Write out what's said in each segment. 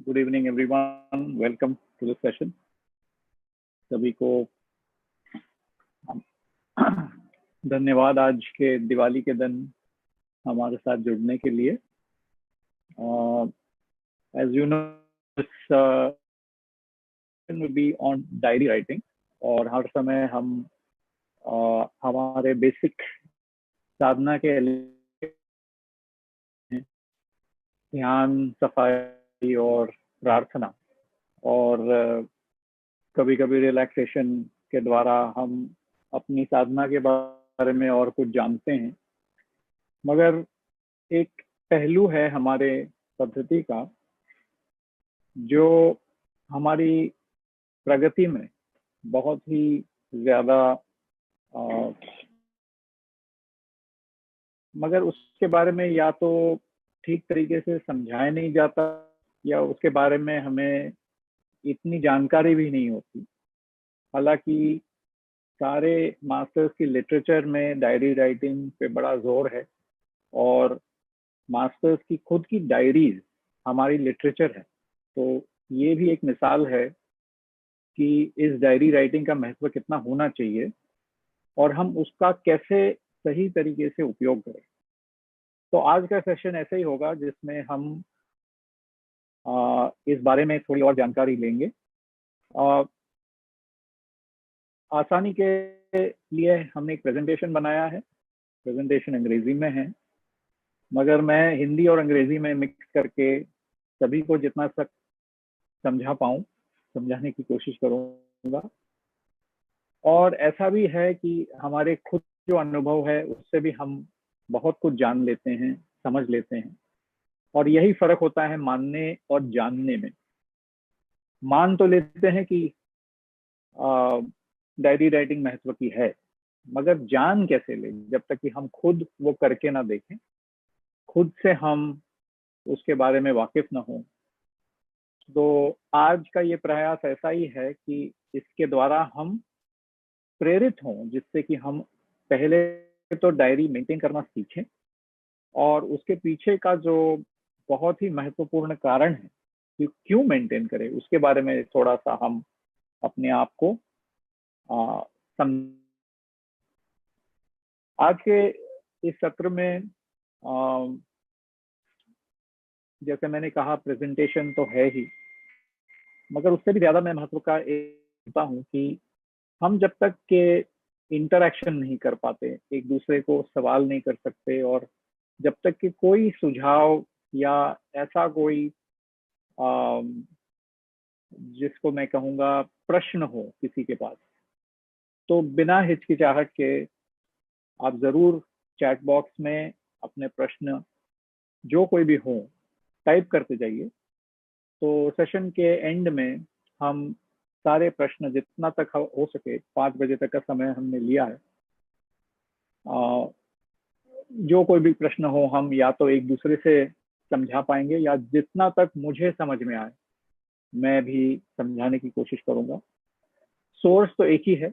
Good evening everyone, welcome to the session. सभी को धन्यवाद आज के दिवाली के दिन हमारे साथ जुड़ने के लिए। As you know, this will be on diary writing और हर समय हम हमारे बेसिक साधना के ध्यान, सफाई और प्रार्थना और कभी कभी रिलैक्सेशन के द्वारा हम अपनी साधना के बारे में और कुछ जानते हैं। मगर एक पहलू है हमारे पद्धति का जो हमारी प्रगति में बहुत ही ज्यादा मगर उसके बारे में या तो ठीक तरीके से समझाया नहीं जाता या उसके बारे में हमें इतनी जानकारी भी नहीं होती। हालांकि सारे मास्टर्स की लिटरेचर में डायरी राइटिंग पे बड़ा जोर है और मास्टर्स की खुद की डायरीज हमारी लिटरेचर है। तो ये भी एक मिसाल है कि इस डायरी राइटिंग का महत्व कितना होना चाहिए और हम उसका कैसे सही तरीके से उपयोग करें। तो आज का सेशन ऐसे ही होगा जिसमें हम इस बारे में थोड़ी और जानकारी लेंगे। आसानी के लिए हमने एक प्रेजेंटेशन बनाया है। प्रेजेंटेशन अंग्रेजी में है मगर मैं हिंदी और अंग्रेजी में मिक्स करके सभी को जितना तक समझा पाऊँ समझाने की कोशिश करूँगा। और ऐसा भी है कि हमारे खुद जो अनुभव है उससे भी हम बहुत कुछ जान लेते हैं, समझ लेते हैं। और यही फर्क होता है मानने और जानने में। मान तो लेते हैं कि डायरी राइटिंग महत्व की है, मगर जान कैसे ले जब तक कि हम खुद वो करके ना देखें, खुद से हम उसके बारे में वाकिफ ना हो। तो आज का ये प्रयास ऐसा ही है कि इसके द्वारा हम प्रेरित हों, जिससे कि हम पहले तो डायरी मेंटेन करना सीखें और उसके पीछे का जो बहुत ही महत्वपूर्ण कारण है कि क्यों मेंटेन करें उसके बारे में थोड़ा सा हम अपने आप को आज के इस सत्र में जैसे मैंने कहा प्रेजेंटेशन तो है ही, मगर उससे भी ज्यादा मैं महत्व का कहता हूँ कि हम जब तक के इंटरेक्शन नहीं कर पाते, एक दूसरे को सवाल नहीं कर सकते और जब तक कि कोई सुझाव या ऐसा कोई जिसको मैं कहूँगा प्रश्न हो किसी के पास, तो बिना हिचकिचाहट के आप जरूर चैट बॉक्स में अपने प्रश्न जो कोई भी हो टाइप करते जाइए। तो सेशन के एंड में हम सारे प्रश्न जितना तक हो सके, 5 बजे तक का समय हमने लिया है, जो कोई भी प्रश्न हो हम या तो एक दूसरे से समझा पाएंगे या जितना तक मुझे समझ में आए मैं भी समझाने की कोशिश करूंगा। सोर्स तो एक ही है।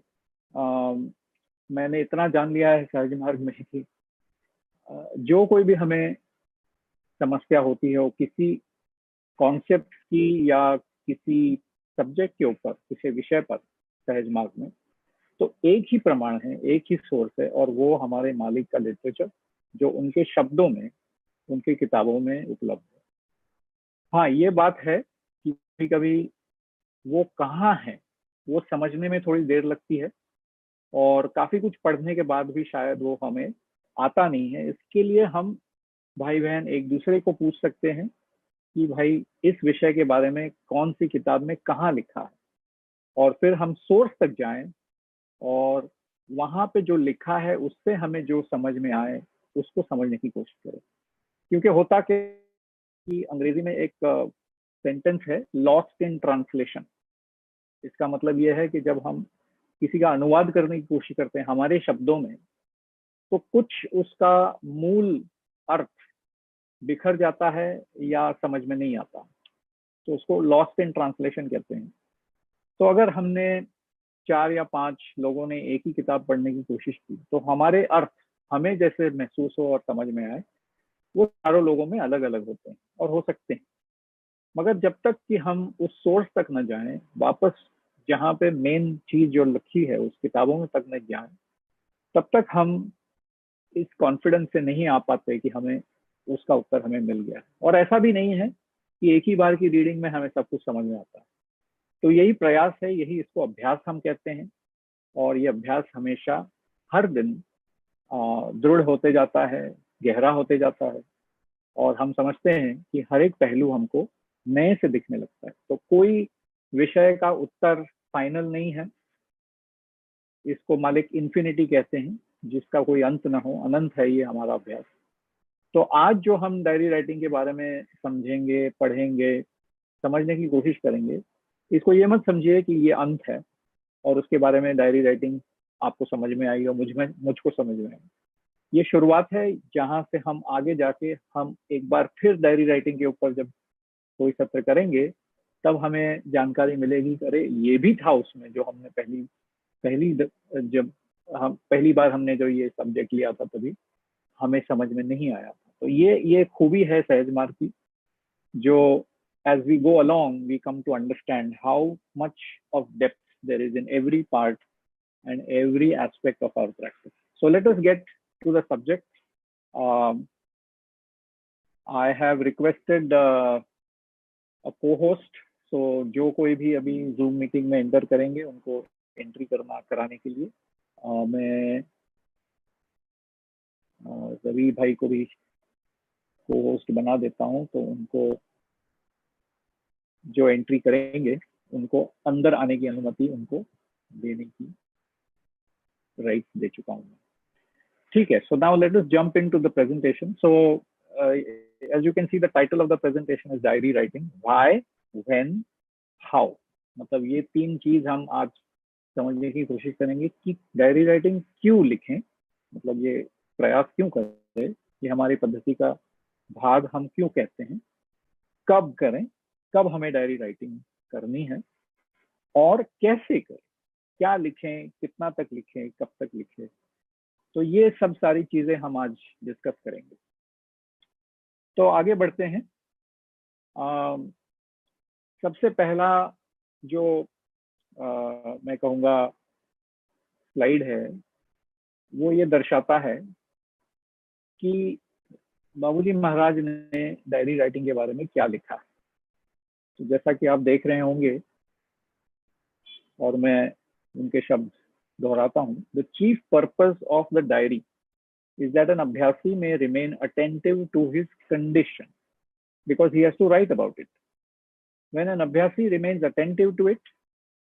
मैंने इतना जान लिया है सहज मार्ग में कि जो कोई भी हमें समस्या होती है वो किसी कॉन्सेप्ट की या किसी सब्जेक्ट के ऊपर, किसी विषय पर सहज मार्ग में, तो एक ही प्रमाण है, एक ही सोर्स है और वो हमारे मालिक का लिटरेचर जो उनके शब्दों में, उनकी किताबों में उपलब्ध है। हाँ, ये बात है कि कभी कभी वो कहाँ है वो समझने में थोड़ी देर लगती है और काफी कुछ पढ़ने के बाद भी शायद वो हमें आता नहीं है। इसके लिए हम भाई बहन एक दूसरे को पूछ सकते हैं कि भाई इस विषय के बारे में कौन सी किताब में कहाँ लिखा है, और फिर हम सोर्स तक जाएं और वहां पे जो लिखा है उससे हमें जो समझ में आए उसको समझने की कोशिश करें। क्योंकि होता कि अंग्रेजी में एक सेंटेंस है, लॉस्ट इन ट्रांसलेशन। इसका मतलब यह है कि जब हम किसी का अनुवाद करने की कोशिश करते हैं हमारे शब्दों में, तो कुछ उसका मूल अर्थ बिखर जाता है या समझ में नहीं आता, तो उसको लॉस्ट इन ट्रांसलेशन कहते हैं। तो अगर हमने 4 या 5 लोगों ने एक ही किताब पढ़ने की कोशिश की तो हमारे अर्थ हमें जैसे महसूस हो और समझ में आए वो चारों लोगों में अलग अलग होते हैं और हो सकते हैं। मगर जब तक कि हम उस सोर्स तक न जाएं, वापस जहाँ पे मेन चीज जो लिखी है उस किताबों में तक न जाएं, तब तक हम इस कॉन्फिडेंस से नहीं आ पाते कि हमें उसका उत्तर हमें मिल गया। और ऐसा भी नहीं है कि एक ही बार की रीडिंग में हमें सब कुछ समझ में आता है। तो यही प्रयास है, यही इसको अभ्यास हम कहते हैं। और ये अभ्यास हमेशा हर दिन दृढ़ होते जाता है, गहरा होते जाता है, और हम समझते हैं कि हर एक पहलू हमको नए से दिखने लगता है। तो कोई विषय का उत्तर फाइनल नहीं है, इसको मालिक इन्फिनिटी कहते हैं, जिसका कोई अंत ना हो, अनंत है ये हमारा अभ्यास। तो आज जो हम डायरी राइटिंग के बारे में समझेंगे, पढ़ेंगे, समझने की कोशिश करेंगे, इसको ये मत समझिए कि ये अंत है और उसके बारे में डायरी राइटिंग आपको समझ में आई और मुझको समझ में आई। ये शुरुआत है, जहां से हम आगे जाके हम एक बार फिर डायरी राइटिंग के ऊपर जब कोई सत्र करेंगे, तब हमें जानकारी मिलेगी, अरे ये भी था उसमें, जो हमने पहली पहली जब हम पहली बार हमने जो ये सब्जेक्ट लिया था तभी हमें समझ में नहीं आया था। तो ये खूबी है सहज मार्ग की, जो as we go along we come to understand how much of depth there is in every part and every aspect of our practice. So let us get to the subject. um, I have requested a co-host. So जो कोई भी अभी Zoom meeting में enter करेंगे उनको entry कराने के लिए मैं रवि भाई को भी को होस्ट बना देता हूं। तो उनको जो एंट्री करेंगे उनको अंदर आने की अनुमति उनको देने की राइट दे चुका हूं मैं। ठीक है, so now let us jump into the presentation. So as you can see the title of the presentation is diary writing, why, when, how। मतलब ये तीन चीज हम आज समझने की कोशिश करेंगे कि डायरी राइटिंग क्यों लिखें, मतलब ये प्रयास क्यों करें, ये हमारी पद्धति का भाग हम क्यों कहते हैं, कब करें, कब हमें डायरी राइटिंग करनी है और कैसे करें, क्या लिखें, कितना तक लिखें, कब तक लिखें। तो ये सब सारी चीजें हम आज डिस्कस करेंगे। तो आगे बढ़ते हैं। सबसे पहला जो मैं कहूँगा स्लाइड है वो ये दर्शाता है कि बाबूजी महाराज ने डायरी राइटिंग के बारे में क्या लिखा है। तो जैसा कि आप देख रहे होंगे और मैं उनके शब्द दोहराता हूँ, the chief purpose of the diary is that an abhyasi may remain attentive to his condition because he has to write about it. When an abhyasi remains attentive to it,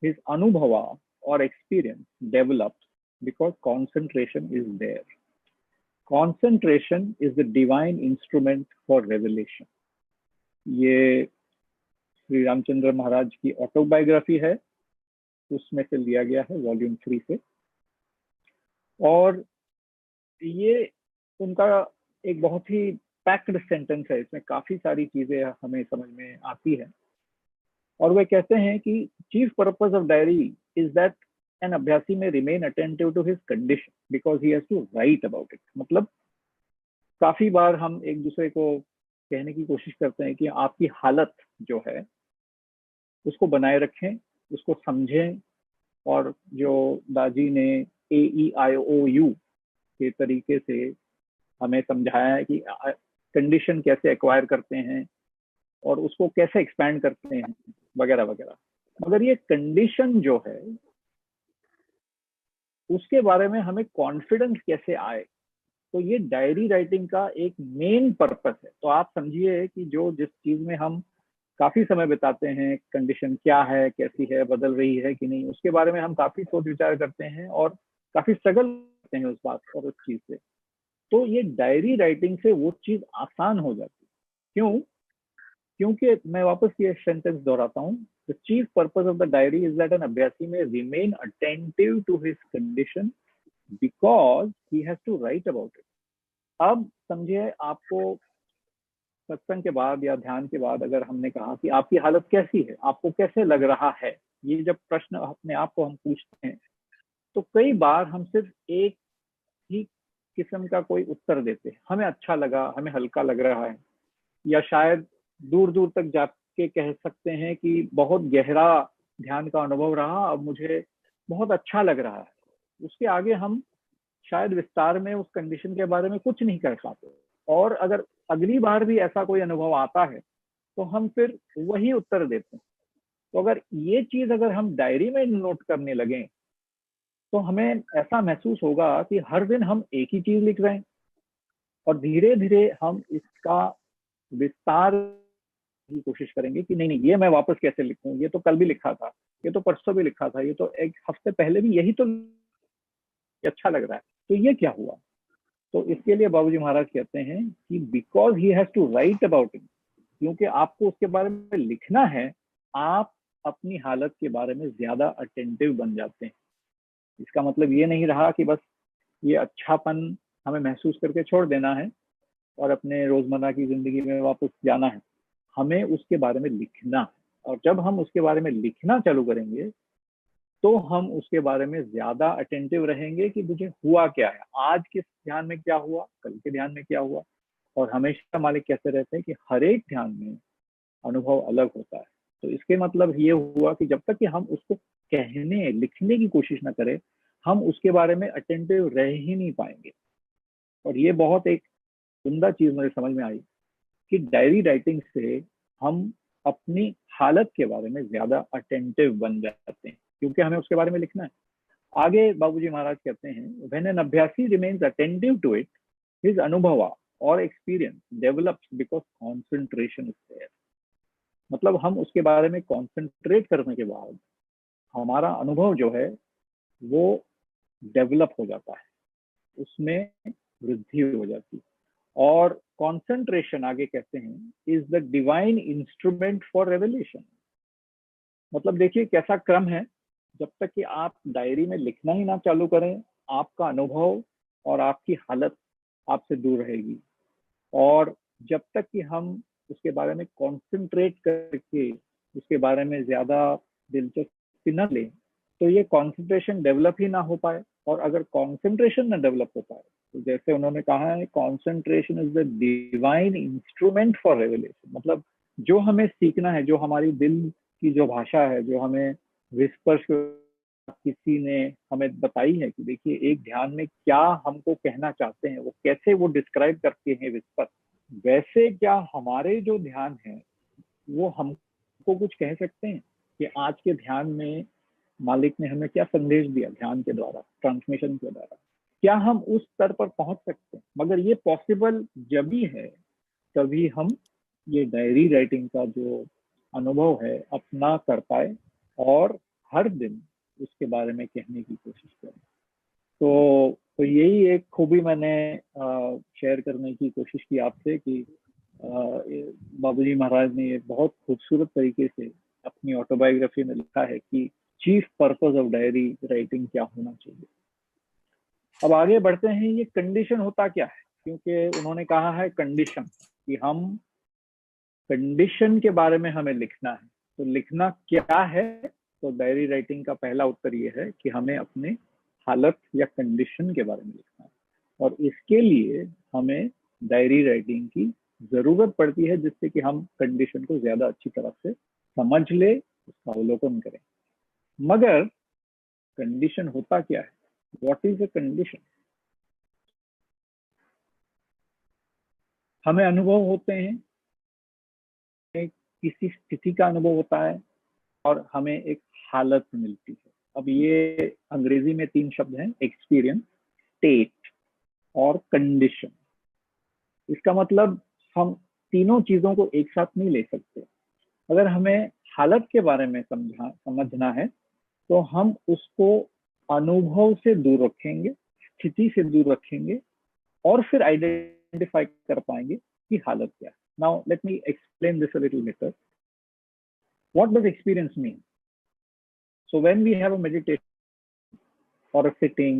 his anubhava or experience develops because concentration is there. Concentration is the divine instrument for revelation. ये श्री रामचंद्र महाराज की autobiography है, उसमें से लिया गया है volume 3 से। और ये उनका एक बहुत ही पैक्ड सेंटेंस है, इसमें काफी सारी चीजें हमें समझ में आती है। और वे कहते हैं कि chief purpose of diary is that an अभ्यासी may remain attentive to his condition because he has to write about it. मतलब काफी बार हम एक दूसरे को कहने की कोशिश करते हैं कि आपकी हालत जो है उसको बनाए रखें, उसको समझें। और जो दाजी ने AEIOU के तरीके से हमें समझाया है कि कंडीशन कैसे एक्वायर करते हैं और उसको कैसे एक्सपैंड करते हैं वगैरह वगैरह। मगर ये कंडीशन जो है उसके बारे में हमें कॉन्फिडेंस कैसे आए, तो ये डायरी राइटिंग का एक मेन पर्पस है। तो आप समझिए कि जो जिस चीज में हम काफी समय बिताते हैं, कंडीशन क्या है, कैसी है, बदल रही है कि नहीं, उसके बारे में हम काफी सोच विचार करते हैं और काफी स्ट्रगल करते हैं उस बात और उस चीज से। तो ये डायरी राइटिंग से वो चीज आसान हो जाती है। क्यों? क्योंकि मैं वापस ये सेंटेंस दोहराता हूँ, the chief purpose of the diary is that an अभ्यासी may remain attentive to his condition because he has to write about it. अब समझिए, आपको सत्संग के बाद या ध्यान के बाद अगर हमने कहा कि आपकी हालत कैसी है, आपको कैसे लग रहा है, ये जब प्रश्न अपने आप को हम पूछते हैं तो कई बार हम सिर्फ एक ही किस्म का कोई उत्तर देते हैं। हमें अच्छा लगा, हमें हल्का लग रहा है, या शायद दूर दूर तक के कह सकते हैं कि बहुत गहरा ध्यान का अनुभव रहा, अब मुझे बहुत अच्छा लग रहा है। उसके आगे हम शायद विस्तार में उस कंडीशन के बारे में कुछ नहीं कर पाते। और अगर अगली बार भी ऐसा कोई अनुभव आता है तो हम फिर वही उत्तर देते हैं। तो अगर ये चीज अगर हम डायरी में नोट करने लगे तो हमें ऐसा महसूस होगा कि हर दिन हम एक ही चीज लिख रहे हैं, और धीरे धीरे हम इसका विस्तार की कोशिश करेंगे कि नहीं नहीं, ये मैं वापस कैसे लिखूं, ये तो कल भी लिखा था, ये तो परसों भी लिखा था, ये तो एक हफ्ते पहले भी यही तो अच्छा लग रहा है, तो ये क्या हुआ। तो इसके लिए बाबूजी महाराज कहते हैं कि because he has to write about it, क्योंकि आपको उसके बारे में लिखना है, आप अपनी हालत के बारे में ज्यादा अटेंटिव बन जाते हैं। इसका मतलब ये नहीं रहा कि बस ये अच्छापन हमें महसूस करके छोड़ देना है और अपने रोजमर्रा की जिंदगी में वापस जाना है। हमें उसके बारे में लिखना है, और जब हम उसके बारे में लिखना चालू करेंगे तो हम उसके बारे में ज्यादा अटेंटिव रहेंगे कि मुझे हुआ क्या है, आज के ध्यान में क्या हुआ, कल के ध्यान में क्या हुआ। और हमेशा मालिक कहते रहते हैं कि हर एक ध्यान में अनुभव अलग होता है। तो इसके मतलब ये हुआ कि जब तक कि हम उसको कहने लिखने की कोशिश ना करें, हम उसके बारे में अटेंटिव रह ही नहीं पाएंगे। और ये बहुत एक उम्दा चीज मुझे समझ में आई कि डायरी राइटिंग से हम अपनी हालत के बारे में ज्यादा अटेंटिव बन जाते हैं, क्योंकि हमें उसके बारे में लिखना है। आगे बाबूजी महाराज कहते हैं, व्हेन एन अभ्यासी remains attentive to it, his अनुभव और experience develops because concentration is there. मतलब हम उसके बारे में कॉन्सेंट्रेट करने के बाद हमारा अनुभव जो है वो डेवलप हो जाता है, उसमें वृद्धि हो जाती है। और कंसंट्रेशन आगे कहते हैं is the divine instrument for revelation. मतलब देखिए कैसा क्रम है, जब तक कि आप डायरी में लिखना ही ना चालू करें, आपका अनुभव और आपकी हालत आपसे दूर रहेगी। और जब तक कि हम उसके बारे में कंसंट्रेट करके उसके बारे में ज्यादा दिलचस्पी न लें, तो ये कंसंट्रेशन डेवलप ही ना हो पाए। और अगर कंसंट्रेशन ना डेवलप हो पाए, तो जैसे उन्होंने कहा है, concentration is the divine instrument for revelation. मतलब जो हमें सीखना है, जो हमारी दिल की जो भाषा है, जो हमें विस्पर्श किसी ने हमें बताई है कि देखिए एक ध्यान में क्या हमको कहना चाहते हैं, वो कैसे वो डिस्क्राइब करते हैं विस्पर, वैसे क्या हमारे जो ध्यान है वो हमको कुछ कह सकते हैं कि आज के ध्यान में मालिक ने हमें क्या संदेश दिया, ध्यान के द्वारा, ट्रांसमिशन के द्वारा। क्या हम उस स्तर पर पहुंच सकते हैं? मगर ये पॉसिबल जब ही है तभी हम ये डायरी राइटिंग का जो अनुभव है अपना कर पाए और हर दिन उसके बारे में कहने की कोशिश करें। तो यही एक खूबी मैंने शेयर करने की कोशिश की आपसे कि बाबूजी महाराज ने ये बहुत खूबसूरत तरीके से अपनी ऑटोबायोग्राफी में लिखा है कि chief purpose of diary writing क्या होना चाहिए। अब आगे बढ़ते हैं, ये कंडीशन होता क्या है, क्योंकि उन्होंने कहा है कंडीशन, कि हम कंडीशन के बारे में हमें लिखना है। तो लिखना क्या है? तो डायरी राइटिंग का पहला उत्तर ये है कि हमें अपने हालत या कंडीशन के बारे में लिखना है, और इसके लिए हमें डायरी राइटिंग की जरूरत पड़ती है, जिससे कि हम कंडीशन को ज्यादा अच्छी तरह से समझ ले, उसका अवलोकन करें। मगर कंडीशन होता क्या है? What is a condition? हमें अनुभव होते हैं, किसी स्थिति का अनुभव होता है, और हमें एक हालत मिलती है। अब ये अंग्रेजी में 3 शब्द हैं, एक्सपीरियंस, स्टेट और कंडीशन। इसका मतलब हम तीनों चीजों को एक साथ नहीं ले सकते। अगर हमें हालत के बारे में समझना है तो हम उसको अनुभव से दूर रखेंगे, स्थिति से दूर रखेंगे, और फिर आइडेंटिफाई कर पाएंगे कि हालत क्या है। Now let me explain this a little better. What does experience mean? So when we have a meditation or a sitting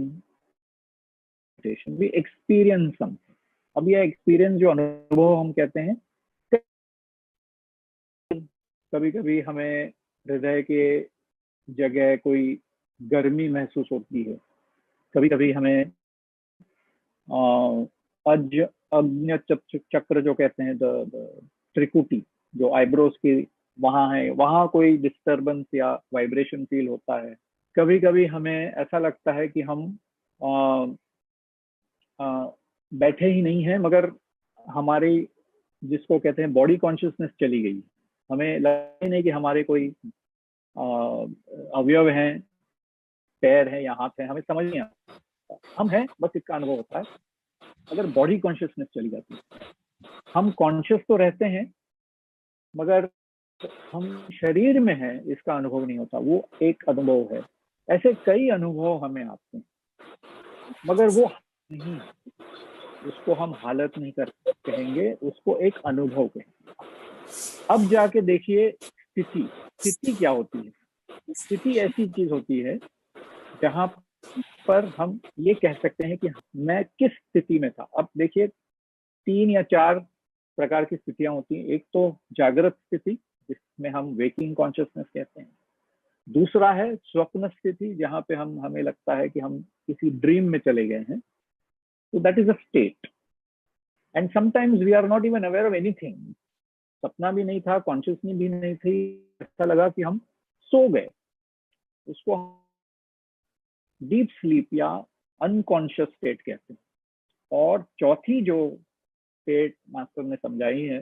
meditation, we experience something. अब यह एक्सपीरियंस जो अनुभव हम कहते हैं, कभी कभी हमें हृदय के जगह कोई गर्मी महसूस होती है, कभी कभी हमें अज अग्नि चक्र जो कहते हैं, त्रिकुटी, जो आईब्रोज की वहाँ है, वहाँ कोई डिस्टरबेंस या वाइब्रेशन फील होता है। कभी कभी हमें ऐसा लगता है कि हम बैठे ही नहीं है, मगर हमारी, जिसको कहते हैं बॉडी कॉन्शियसनेस, चली गई। हमें लगता ही नहीं कि हमारे कोई अवयव हैं, पैर हैं या हाथ हैं, हमें समझ नहीं आता, हम हैं बस, इसका अनुभव होता है। अगर बॉडी कॉन्शियसनेस चली जाती है, हम कॉन्शियस तो रहते हैं मगर हम शरीर में हैं, इसका अनुभव नहीं होता, वो एक अनुभव है। ऐसे कई अनुभव हमें आते हैं, मगर वो नहीं, उसको हम हालत नहीं कर कहेंगे, उसको एक अनुभव कहेंगे। अब जाके देखिए, स्थिति, स्थिति क्या होती है? स्थिति ऐसी चीज होती है जहां पर हम ये कह सकते हैं कि मैं किस स्थिति में था। अब देखिए, 3 या 4 प्रकार की स्थितियां होती हैं। एक तो जागृत स्थिति, जिसमें हम वेकिंग कॉन्शियसनेस कहते हैं। दूसरा है स्वप्न स्थिति, जहां पे हमें लगता है कि हम किसी ड्रीम में चले गए हैं, तो that is a state. And sometimes we are not even aware of anything, सपना भी नहीं था, कॉन्शियसनेस भी नहीं थी, ऐसा लगा कि हम सो गए, उसको डीप स्लीप या अनकॉन्शियस स्टेट कहते हैं। और चौथी जो स्टेट मास्टर ने समझाई है,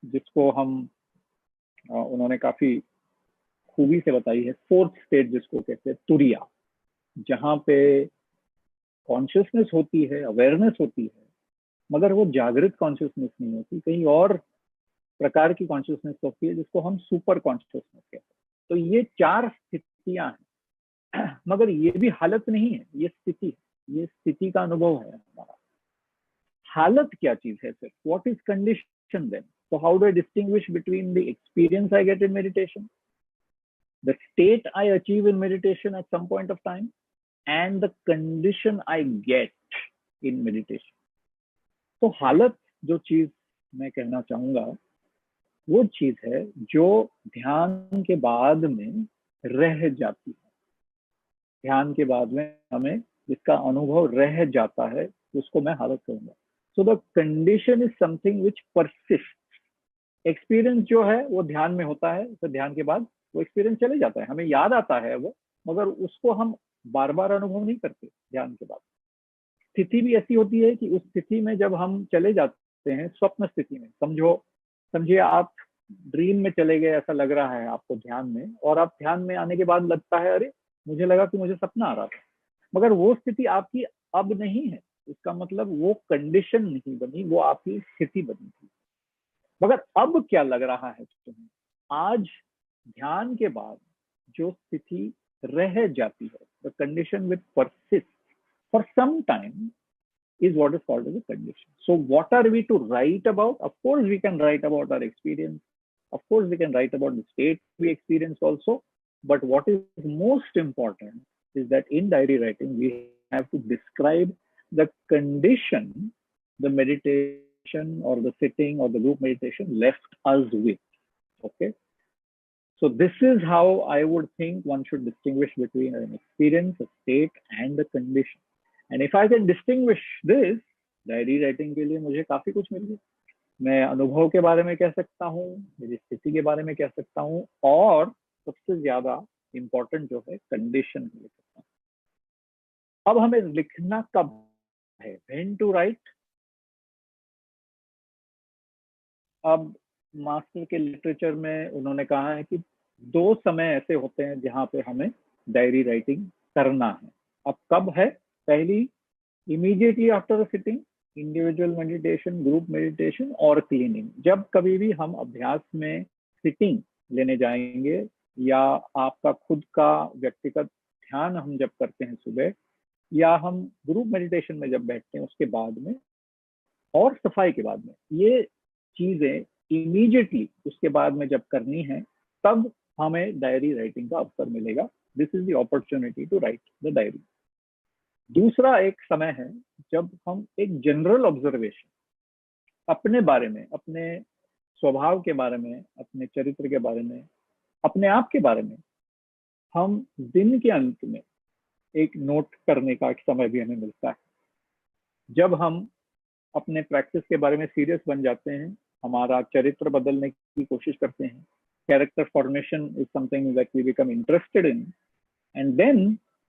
जिसको हम उन्होंने काफी खूबी से बताई है, फोर्थ स्टेट जिसको कहते हैं तुरिया, जहां पे कॉन्शियसनेस होती है, अवेयरनेस होती है, मगर वो जागृत कॉन्शियसनेस नहीं होती, कहीं और प्रकार की कॉन्शियसनेस होती है, जिसको हम सुपर कॉन्शियसनेस कहते हैं। तो ये 4 स्थितियां हैं, मगर ये भी हालत नहीं है, ये स्थिति है, ये स्थिति का अनुभव है हमारा। हालत क्या चीज है फिर? What is condition then? So how do I distinguish between the experience I get in meditation, the state I achieve in meditation at some point of time, and the condition I get in meditation? तो हालत जो चीज मैं कहना चाहूंगा, वो चीज है जो ध्यान के बाद में रह जाती है। ध्यान के बाद में हमें जिसका अनुभव रह जाता है, उसको मैं हालत कहूंगा। So the condition is something which persist. Experience जो है वो ध्यान में होता है, तो ध्यान के बाद वो एक्सपीरियंस चले जाता है, हमें याद आता है वो, मगर उसको हम बार बार अनुभव नहीं करते ध्यान के बाद। स्थिति भी ऐसी होती है कि उस स्थिति में जब हम चले जाते हैं, स्वप्न स्थिति में, समझिए आप ड्रीम में चले गए, ऐसा लग रहा है आपको ध्यान में, और आप ध्यान में आने के बाद लगता है अरे मुझे लगा कि मुझे सपना आ रहा था, मगर वो स्थिति आपकी अब नहीं है। इसका मतलब वो कंडीशन नहीं बनी, वो आपकी स्थिति बनी थी। मगर अब क्या लग रहा है तुम्हें? आज ध्यान के बाद जो स्थिति रह जाती है, the condition which persist for some time, is what is called as a condition. So what are we to write about? Of course we can write about our experience, of course we can write about the state we experience also, but what is most important is that in diary writing we have to describe the condition the meditation or the sitting or the group meditation left us with. Okay, so this is how I would think one should distinguish between an experience, a state, and the condition. And if I can distinguish this, diary writing के लिए मुझे काफी कुछ मिल गया। मैं अनुभव के बारे में कह सकता हूँ, मेरी स्थिति के बारे में कह सकता हूँ, और सबसे ज्यादा इम्पोर्टेंट जो है कंडीशन लिख सकता हूँ। अब हमें लिखना कब है, व्हेन टू राइट? अब मास्टर के लिटरेचर में उन्होंने कहा है कि 2 समय ऐसे होते हैं जहां पे हमें डायरी राइटिंग करना है। अब कब है? पहली, immediately after sitting, individual meditation, group meditation और क्लीनिंग। जब कभी भी हम अभ्यास में सिटिंग लेने जाएंगे, या आपका खुद का व्यक्तिगत ध्यान हम जब करते हैं सुबह, या हम ग्रुप मेडिटेशन में जब बैठते हैं उसके बाद में, और सफाई के बाद में, ये चीजें इमीडिएटली उसके बाद में जब करनी है, तब हमें डायरी राइटिंग का अवसर मिलेगा। This is the opportunity to write the diary. दूसरा एक समय है जब हम एक जनरल ऑब्जर्वेशन अपने बारे में, अपने स्वभाव के बारे में, अपने चरित्र के बारे में, अपने आप के बारे में, हम दिन के अंत में एक नोट करने का एक समय भी हमें मिलता है। जब हम अपने प्रैक्टिस के बारे में सीरियस बन जाते हैं, हमारा चरित्र बदलने की कोशिश करते हैं, character formation is something that we become interested in. And then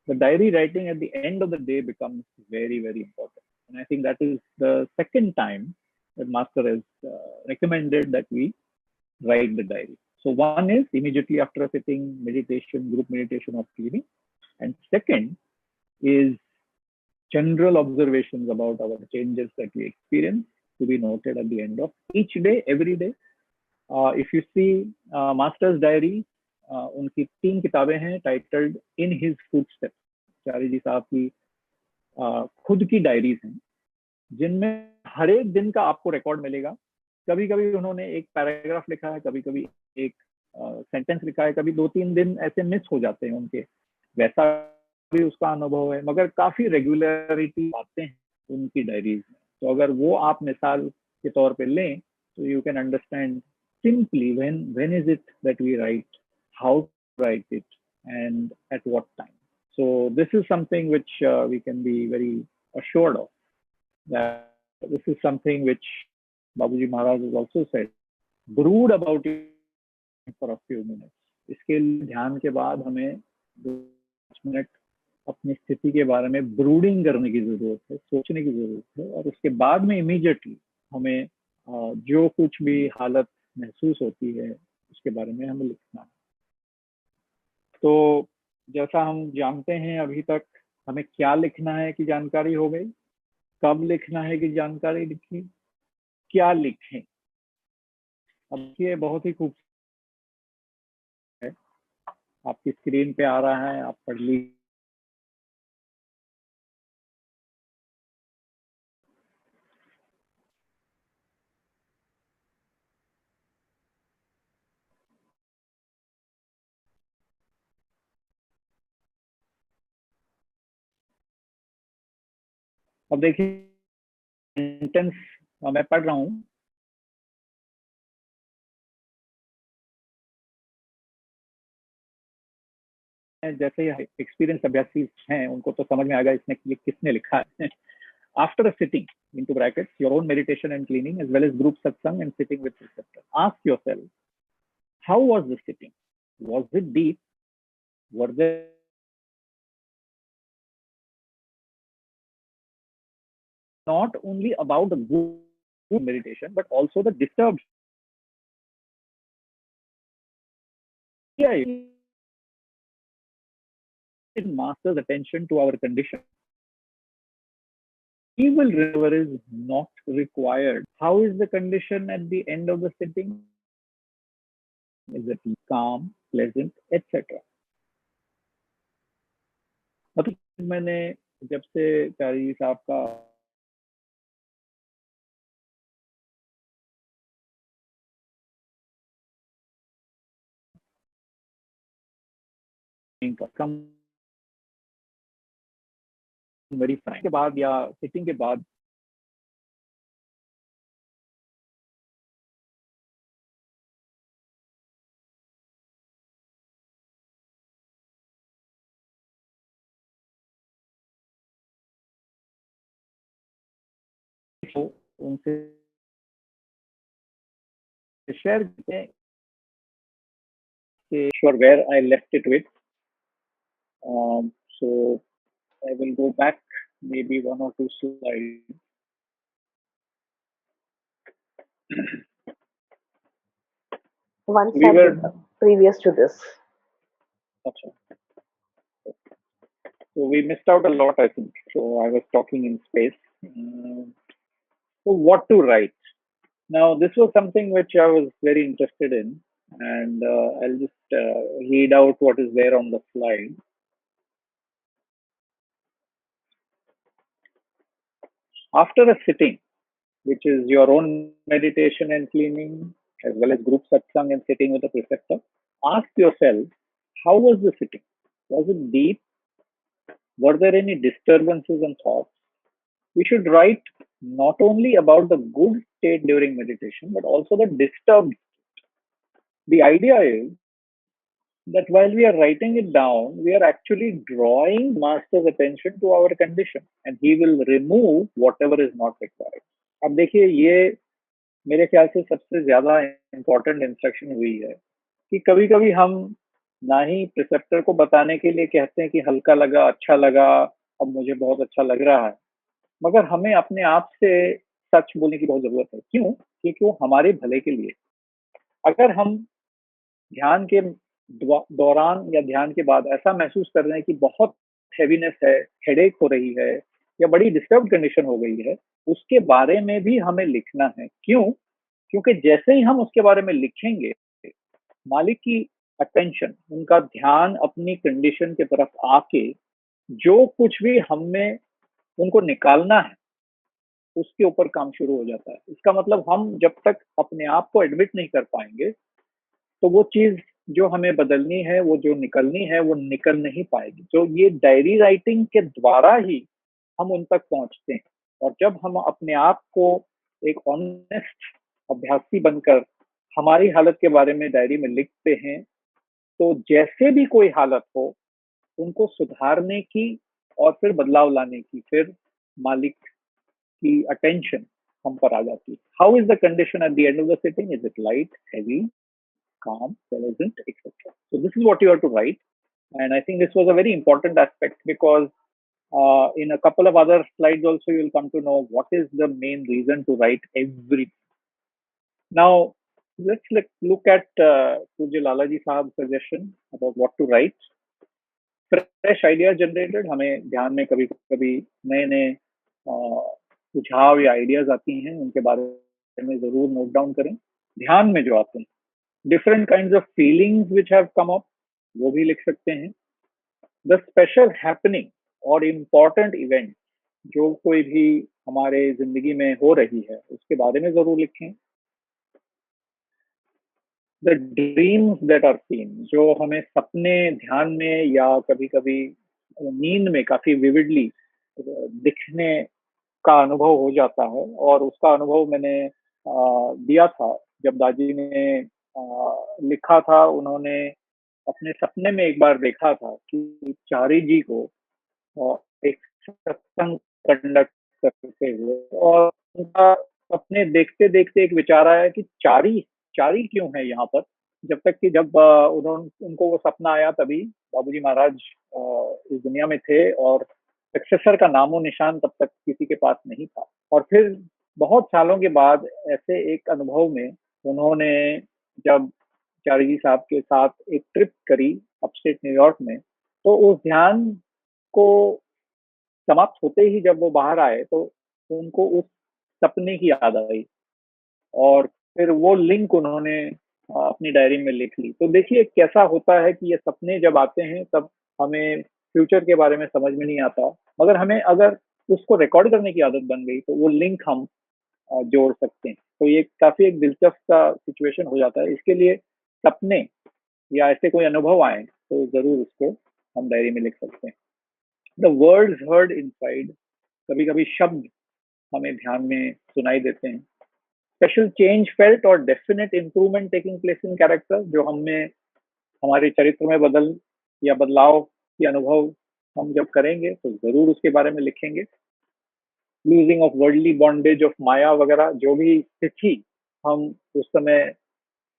the diary writing at the end of the day becomes very, very important. And I think that is the second time that Master has recommended that we write the diary. So one is immediately after a sitting, meditation, group meditation or cleaning. And second is general observations about our changes that we experience to be noted at the end of each day, every day. If you see Master's Diary, उनकी 3 किताबें हैं titled in his footsteps. चारी जी साहब की खुद की diaries हैं जिनमें हर एक दिन का आपको रिकॉर्ड मिलेगा. कभी कभी उन्होंने एक पैराग्राफ लिखा है, कभी कभी एक सेंटेंस लिखा है, कभी 2-3 दिन ऐसे मिस हो जाते हैं उनके, वैसा भी उसका अनुभव है, मगर काफी रेगुलरिटी आते हैं उनकी डायरीज में. तो अगर वो आप मिसाल के तौर पे लें तो you can understand simply when is it that we write, how to write it, and at what time. So this is something which we can be very assured of, that this is something which Babuji Maharaj has also said, brood about it for a few minutes. इसके ध्यान के बाद हमें 5 minute अपनी स्थिति के बारे में ब्रूडिंग करने की जरूरत है, सोचने की जरूरत है, और उसके बाद में इमीडिएटली हमें जो कुछ भी हालत महसूस होती है उसके बारे में हमें लिखना है. तो जैसा हम जानते हैं अभी तक हमें क्या लिखना है की जानकारी हो गई, कब लिखना है की जानकारी लिखी, क्या लिखें. अब ये बहुत ही खूबसूरत है, आपकी स्क्रीन पे आ रहा है, आप पढ़ लीजिए. अब देखिए सेंटेंस मैं पढ़ रहा हूँ. जैसे एक्सपीरियंस अभ्यासी हैं उनको तो समझ में आएगा इसने ये किसने लिखा है. After a sitting, into brackets, your own meditation and cleaning, as well as group satsang and sitting with preceptor, ask yourself, how was the sitting? Was it deep? Were there not only about the good meditation, but also the disturbed? Yeah, it masters attention to our condition. Evil river is not required. How is the condition at the end of the sitting? Is it calm, pleasant, etc.? मतलब मैंने जब से चारी साहब का कम very Frank के बाद या sitting के बाद उनसे शेयर करें sure where I left it with. So I will go back maybe 1 or 2 slides. One slide previous to this. Okay. So we missed out a lot, I think. So I was talking in space. So what to write? Now, this was something which I was very interested in, and I'll just read out what is there on the slide. After a sitting, which is your own meditation and cleaning, as well as group satsang and sitting with a preceptor, ask yourself, how was the sitting? Was it deep? Were there any disturbances and thoughts? We should write not only about the good state during meditation, but also the disturbed state. The idea is that while we are writing it down, we are actually drawing master's attention to our condition, and he will remove whatever is not required. अब देखिए ये मेरे ख्याल से सबसे ज्यादा important instruction हुई है कि कभी कभी हम ना ही प्रिसेप्टर को बताने के लिए कहते हैं कि हल्का लगा, अच्छा लगा, अब मुझे बहुत अच्छा लग रहा है, मगर हमें अपने आप से सच बोलने की बहुत जरूरत है। क्यों? क्योंकि वो हमारे भले के लिए। अगर हम ध्यान के दौरान या ध्यान के बाद ऐसा महसूस कर रहे हैं कि बहुत हैवीनेस है, हेडेक हो रही है, या बड़ी डिस्टर्ब कंडीशन हो गई है, उसके बारे में भी हमें लिखना है। क्यों? क्योंकि जैसे ही हम उसके बारे में लिखेंगे, मालिक की अटेंशन, उनका ध्यान अपनी कंडीशन की तरफ आके जो कुछ भी हमें उनको निकालना है उसके ऊपर काम शुरू हो जाता है। इसका मतलब हम जब तक अपने आप को एडमिट नहीं कर पाएंगे, तो वो चीज जो हमें बदलनी है, वो जो निकलनी है, वो निकल नहीं पाएगी। तो ये डायरी राइटिंग के द्वारा ही हम उन तक पहुंचते हैं। और जब हम अपने आप को एक ऑनेस्ट अभ्यासी बनकर हमारी हालत के बारे में डायरी में लिखते हैं, तो जैसे भी कोई हालत हो, उनको सुधारने की और फिर बदलाव लाने की फिर मालिक की अटेंशन हम पर आ जाती है। How is the condition at the end of the sitting? Is it light, heavy, calm, pleasant, etc. So this is what you have to write. And I think this was a very important aspect because in a couple of other slides also you will come to know what is the main reason to write everything. Now let's look at Pujya Lalaji Sahab's suggestion about what to write. Fresh idea generated, हमें ध्यान में कभी कभी नए नए सुझाव या ideas आती हैं, उनके बारे में जरूर नोट डाउन करें। ध्यान में जो आते हैं, different kind of feelings which have come up, वो भी लिख सकते हैं। द स्पेशल हैपनिंग और इम्पोर्टेंट इवेंट जो कोई भी हमारे जिंदगी में हो रही है, उसके बारे में जरूर लिखें। The dreams that are seen, जो हमें सपने ध्यान में या कभी कभी नींद में काफी विविडली दिखने का अनुभव हो जाता है, और उसका अनुभव मैंने दिया था जब दादी ने लिखा था। उन्होंने अपने सपने में एक बार देखा था कि चारी जी को एक सत्संग कंडक्ट करते हुए, और उनका सपने देखते देखते एक विचार आया कि चारी चारी क्यों है यहाँ पर। जब तक कि जब उन्होंने उनको वो सपना आया, तभी बाबूजी महाराज इस दुनिया में थे और सक्सेसर का नामो निशान तब तक किसी के पास नहीं था। और फिर बहुत सालों के बाद ऐसे एक अनुभव में उन्होंने, जब चारी जी साहब के साथ एक ट्रिप करी अपस्टेट न्यूयॉर्क में, तो उस ध्यान को समाप्त होते ही जब वो बाहर आए, तो उनको उस सपने की याद आई, और फिर वो लिंक उन्होंने अपनी डायरी में लिख ली। तो देखिए कैसा होता है कि ये सपने जब आते हैं तब हमें फ्यूचर के बारे में समझ में नहीं आता, मगर हमें अगर उसको रिकॉर्ड करने की आदत बन गई तो वो लिंक हम जोड़ सकते हैं। तो ये काफी एक दिलचस्प सा सिचुएशन हो जाता है। इसके लिए सपने या ऐसे कोई अनुभव आए तो जरूर उसको हम डायरी में लिख सकते हैं। द वर्ड्स हर्ड इनसाइड, कभी कभी शब्द हमें ध्यान में सुनाई देते हैं। स्पेशल चेंज फेल्ट और definite improvement taking place in character, जो हमें हमारे चरित्र में बदलाव की अनुभव हम जब करेंगे तो जरूर उसके बारे में लिखेंगे। Losing of worldly bondage of maya वगैरह, जो भी स्थिति हम उस समय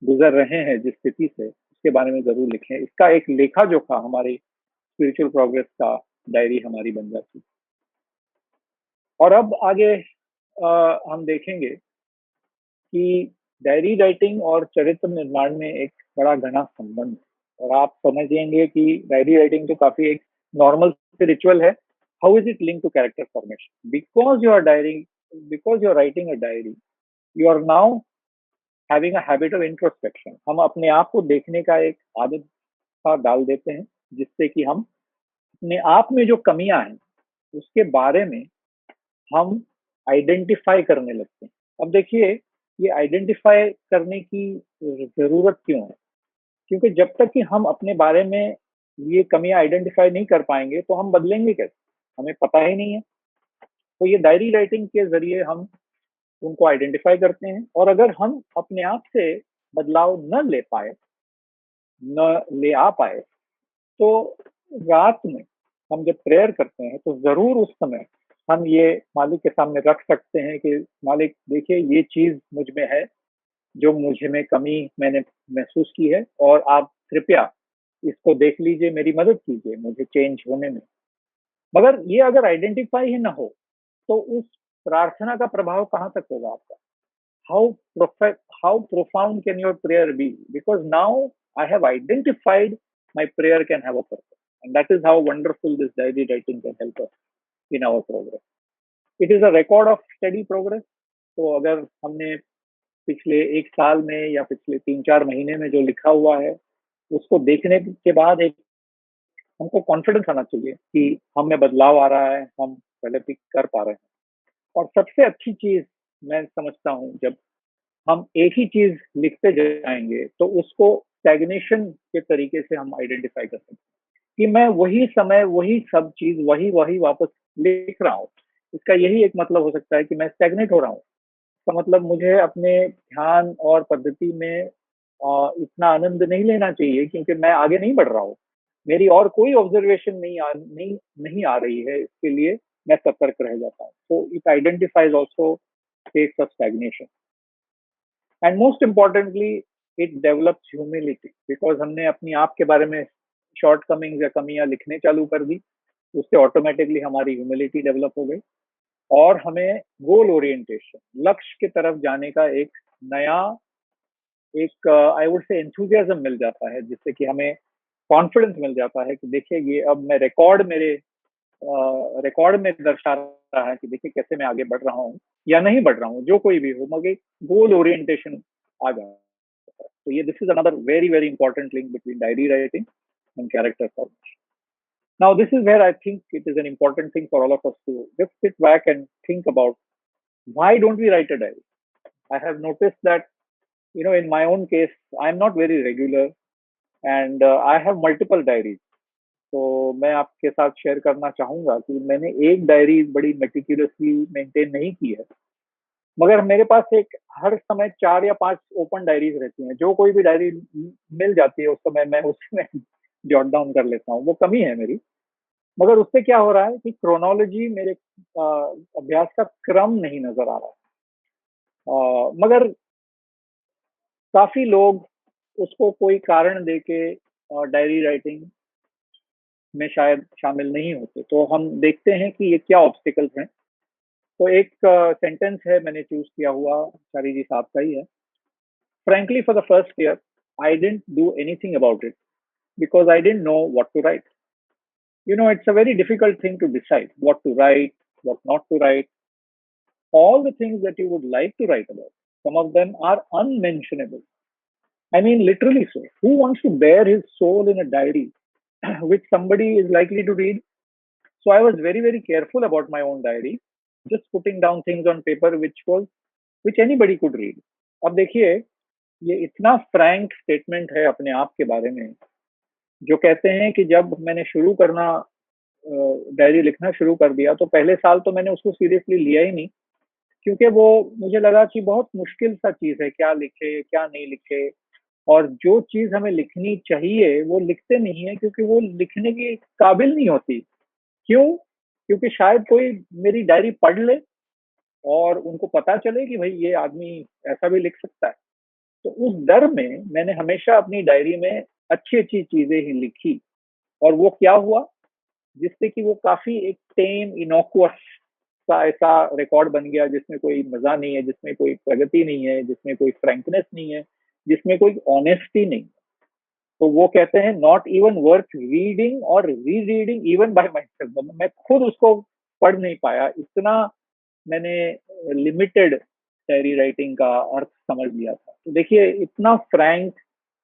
गुजर रहे हैं, जिस स्थिति से, उसके बारे में जरूर लिखें। इसका एक लेखा जोखा हमारी स्पिरिचुअल प्रोग्रेस का डायरी हमारी बन जाती है। और अब आगे हम देखेंगे कि डायरी राइटिंग और चरित्र निर्माण में एक बड़ा घना संबंध है। और आप समझेंगे कि डायरी राइटिंग तो काफी एक नॉर्मल से रिचुअल है। How is it link to character formation? Because you are writing a diary, you are now having a habit of introspection. हम अपने आप को देखने का एक आदत सा डाल देते हैं, जिससे कि हम अपने आप में जो कमियां हैं उसके बारे में हम आइडेंटिफाई करने लगते हैं। अब देखिए, ये आइडेंटिफाई करने की जरूरत क्यों है? क्योंकि जब तक कि हम अपने बारे में ये कमियां आइडेंटिफाई नहीं कर पाएंगे तो हम बदलेंगे कैसे? हमें पता ही नहीं है। तो ये डायरी राइटिंग के जरिए हम उनको आइडेंटिफाई करते हैं, और अगर हम अपने आप से बदलाव न ले आ पाए, तो रात में हम जब प्रेयर करते हैं तो जरूर उस समय हम ये मालिक के सामने रख सकते हैं कि मालिक देखिए, ये चीज मुझ में है, जो मुझे में कमी मैंने महसूस की है, और आप कृपया इसको देख लीजिए, मेरी मदद कीजिए मुझे चेंज होने में। मगर ये अगर आइडेंटिफाई ही ना हो, तो उस प्रार्थना का प्रभाव कहाँ तक होगा आपका? how how profound can your prayer be? Because now I have identified my prayer can have a purpose, and that is how wonderful this diary writing can help us in our progress. It is a record of steady progress. तो अगर हमने पिछले एक साल में या पिछले 3-4 महीने में जो लिखा हुआ है, उसको देखने के बाद एक हमको कॉन्फिडेंस आना चाहिए कि हम में बदलाव आ रहा है, हम प्रगति कर पा रहे हैं। और सबसे अच्छी चीज मैं समझता हूँ, जब हम एक ही चीज लिखते जाएंगे तो उसको स्टैग्नेशन के तरीके से हम आइडेंटिफाई कर सकते हैं कि मैं वही समय वही सब चीज वही वही वापस लिख रहा हूँ। इसका यही एक मतलब हो सकता है कि मैं स्टैग्नेट हो रहा हूँ। इसका मतलब मुझे अपने ध्यान और पद्धति में इतना आनंद नहीं लेना चाहिए, क्योंकि मैं आगे नहीं बढ़ रहा हूँ। मेरी और कोई ऑब्जर्वेशन नहीं आ रही है, इसके लिए मैं सतर्क रह जाता हूँ। तो it identifies also states of stagnation. And most importantly it develops humility, because हमने अपनी आप के बारे में शॉर्ट कमिंग्स या कमियां लिखने चालू कर दी, उससे ऑटोमेटिकली हमारी ह्यूमिलिटी डेवलप हो गई, और हमें गोल ओरिएंटेशन, लक्ष्य की तरफ जाने का एक नया, एक आई वुड से एंथुजियाज्म मिल जाता है, जिससे कि हमें कॉन्फिडेंस मिल जाता है कि देखिए ये अब मैं रिकॉर्ड में दर्शा रहा है कि देखिए कैसे मैं आगे बढ़ रहा हूँ या नहीं बढ़ रहा हूँ, जो कोई भी हो, मगर गोल ओरिएंटेशन आ जाता है। तो ये this is another very very important link between diary writing and character formation. Now, this is where I think it is an important thing for all of us to just sit back and think about, why don't we write a diary? I have noticed that, in my own case, I'm not very regular, and I have multiple diaries. तो मैं आपके साथ share करना चाहूंगा कि मैंने एक diary बड़ी मेटिक्यूलसली मेंटेन नहीं की है, मगर मेरे पास एक हर समय 4 या 5 ओपन डायरीज रहती हैं। जो कोई भी डायरी मिल जाती है उस समय मैं उसमें जॉट डाउन कर लेता हूँ। वो कमी है मेरी, मगर उससे क्या हो रहा है कि क्रोनोलॉजी, मेरे अभ्यास का क्रम नहीं नजर आ रहा है। मगर काफी लोग उसको कोई कारण दे के डायरी राइटिंग में शायद शामिल नहीं होते। तो हम देखते हैं कि ये क्या ऑब्स्टिकल्स हैं। तो एक सेंटेंस है, मैंने चूज किया हुआ चारी जी साहब का ही है। Frankly for the first year I didn't do anything about it because I didn't know what to write. It's a very difficult thing to decide what to write, what not to write. All the things that you would like to write about, some of them are unmentionable. I mean, literally so. Who wants to bear his soul in a diary which somebody is likely to read? So I was very, very careful about my own diary, just putting down things on paper which anybody could read. अब देखिए, ये इतना Frank statement है अपने आप के बारे में, जो कहते हैं कि जब मैंने शुरू करना डायरी लिखना शुरू कर दिया, तो पहले साल तो मैंने उसको सीरियसली लिया ही नहीं, क्योंकि वो मुझे लगा कि बहुत मुश्किल सा चीज है, क्या लिखे क्या नहीं लिखे। और जो चीज हमें लिखनी चाहिए वो लिखते नहीं है, क्योंकि वो लिखने के काबिल नहीं होती। क्यों? क्योंकि शायद कोई मेरी डायरी पढ़ ले और उनको पता चले कि भाई ये आदमी ऐसा भी लिख सकता है। तो उस डर में मैंने हमेशा अपनी डायरी में अच्छी अच्छी चीजें ही लिखी, और वो क्या हुआ, जिससे कि वो काफी एक टेम इनोकुअस सा ऐसा रिकॉर्ड बन गया, जिसमें कोई मजा नहीं है, जिसमें कोई प्रगति नहीं है, जिसमें कोई फ्रैंकनेस नहीं है, जिसमें कोई ऑनेस्टी नहीं। तो वो कहते हैं नॉट इवन वर्थ रीडिंग और री reading even bye my self. मैं खुद उसको पढ़ नहीं पाया, इतना मैंने लिमिटेड डायरी राइटिंग का अर्थ समझ लिया था। तो देखिए, इतना फ्रैंक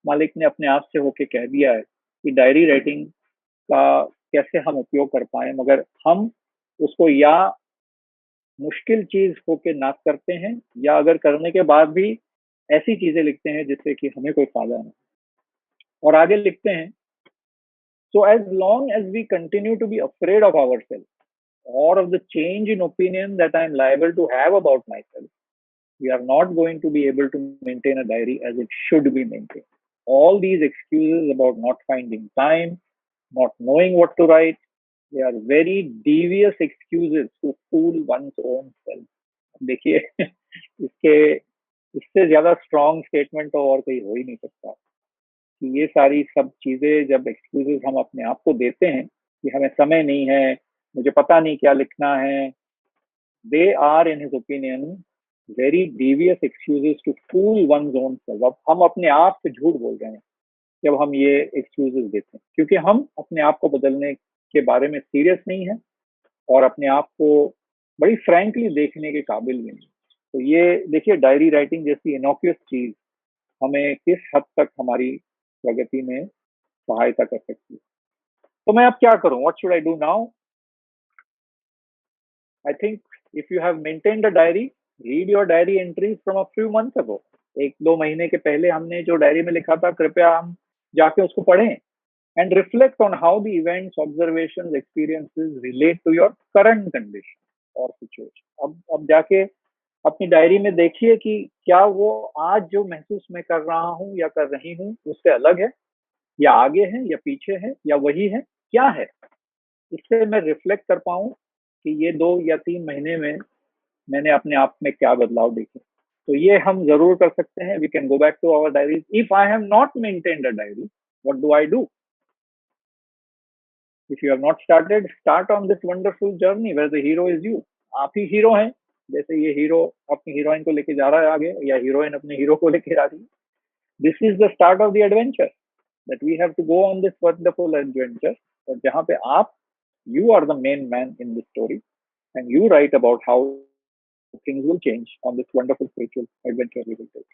मालिक ने अपने आप से होके कह दिया है कि डायरी राइटिंग का कैसे हम उपयोग कर पाए, मगर हम उसको या मुश्किल चीज होके ना करते हैं, या अगर करने के बाद भी ऐसी चीजें लिखते हैं जिससे कि हमें कोई फायदा नहीं। और आगे लिखते हैं, so as long as we continue to be afraid of ourselves or of the change in opinion that I am liable to have about myself, we are not going to be able to maintain a diary as it should be maintained. All these excuses about not finding time, not knowing what to write, they are very devious excuses to fool one's own self. देखिए, इसके इससे ज्यादा strong statement तो और कोई हो ही नहीं सकता कि ये सारी सब चीजें, जब एक्सक्यूजेस हम अपने आप को देते हैं कि हमें समय नहीं है, मुझे पता नहीं क्या लिखना है, they are in his opinion very devious excuses to fool one own self. अब हम अपने आप से झूठ बोल रहे हैं जब हम ये एक्सक्यूजेस देते हैं, क्योंकि हम अपने आप को बदलने के बारे में सीरियस नहीं है और अपने आप को बड़ी फ्रैंकली देखने के काबिल भी नहीं। तो ये देखिए, डायरी राइटिंग जैसी इनोक्यूअस चीज हमें किस हद तक हमारी प्रगति में सहायता कर सकती है। तो मैं अब क्या करूं? What should I do now? I think if you have maintained a diary, read your diary entries from a few months ago. 1-2 महीने के पहले हमने जो डायरी में लिखा था, कृपया हम जाके उसको पढ़ें and reflect on how the events, observations, experiences relate to your current condition or situation. अब जाके अपनी डायरी में देखिए कि क्या वो आज जो महसूस मैं कर रहा हूँ या कर रही हूँ उससे अलग है, या आगे है, या पीछे है, या वही है, क्या है। इससे मैं रिफ्लेक्ट कर पाऊँ कि ये 2 या 3 महीने में मैंने अपने आप में क्या बदलाव देखे। तो ये हम जरूर कर सकते हैं। We can go back to our diaries. If I have not maintained a diary, what do I do? If you have not started, start on this wonderful journey where the hero is you. आप ही hero हैं। जैसे ये hero अपनी heroine को लेके जा रहा है आगे, या हीरोइन अपने हीरो को लेके जा रही है। This is the start of the adventure that we have to go on this wonderful adventure, और जहाँ पे आप, you are the main man in this story and you write about how things will change on this wonderful spiritual adventure we will take.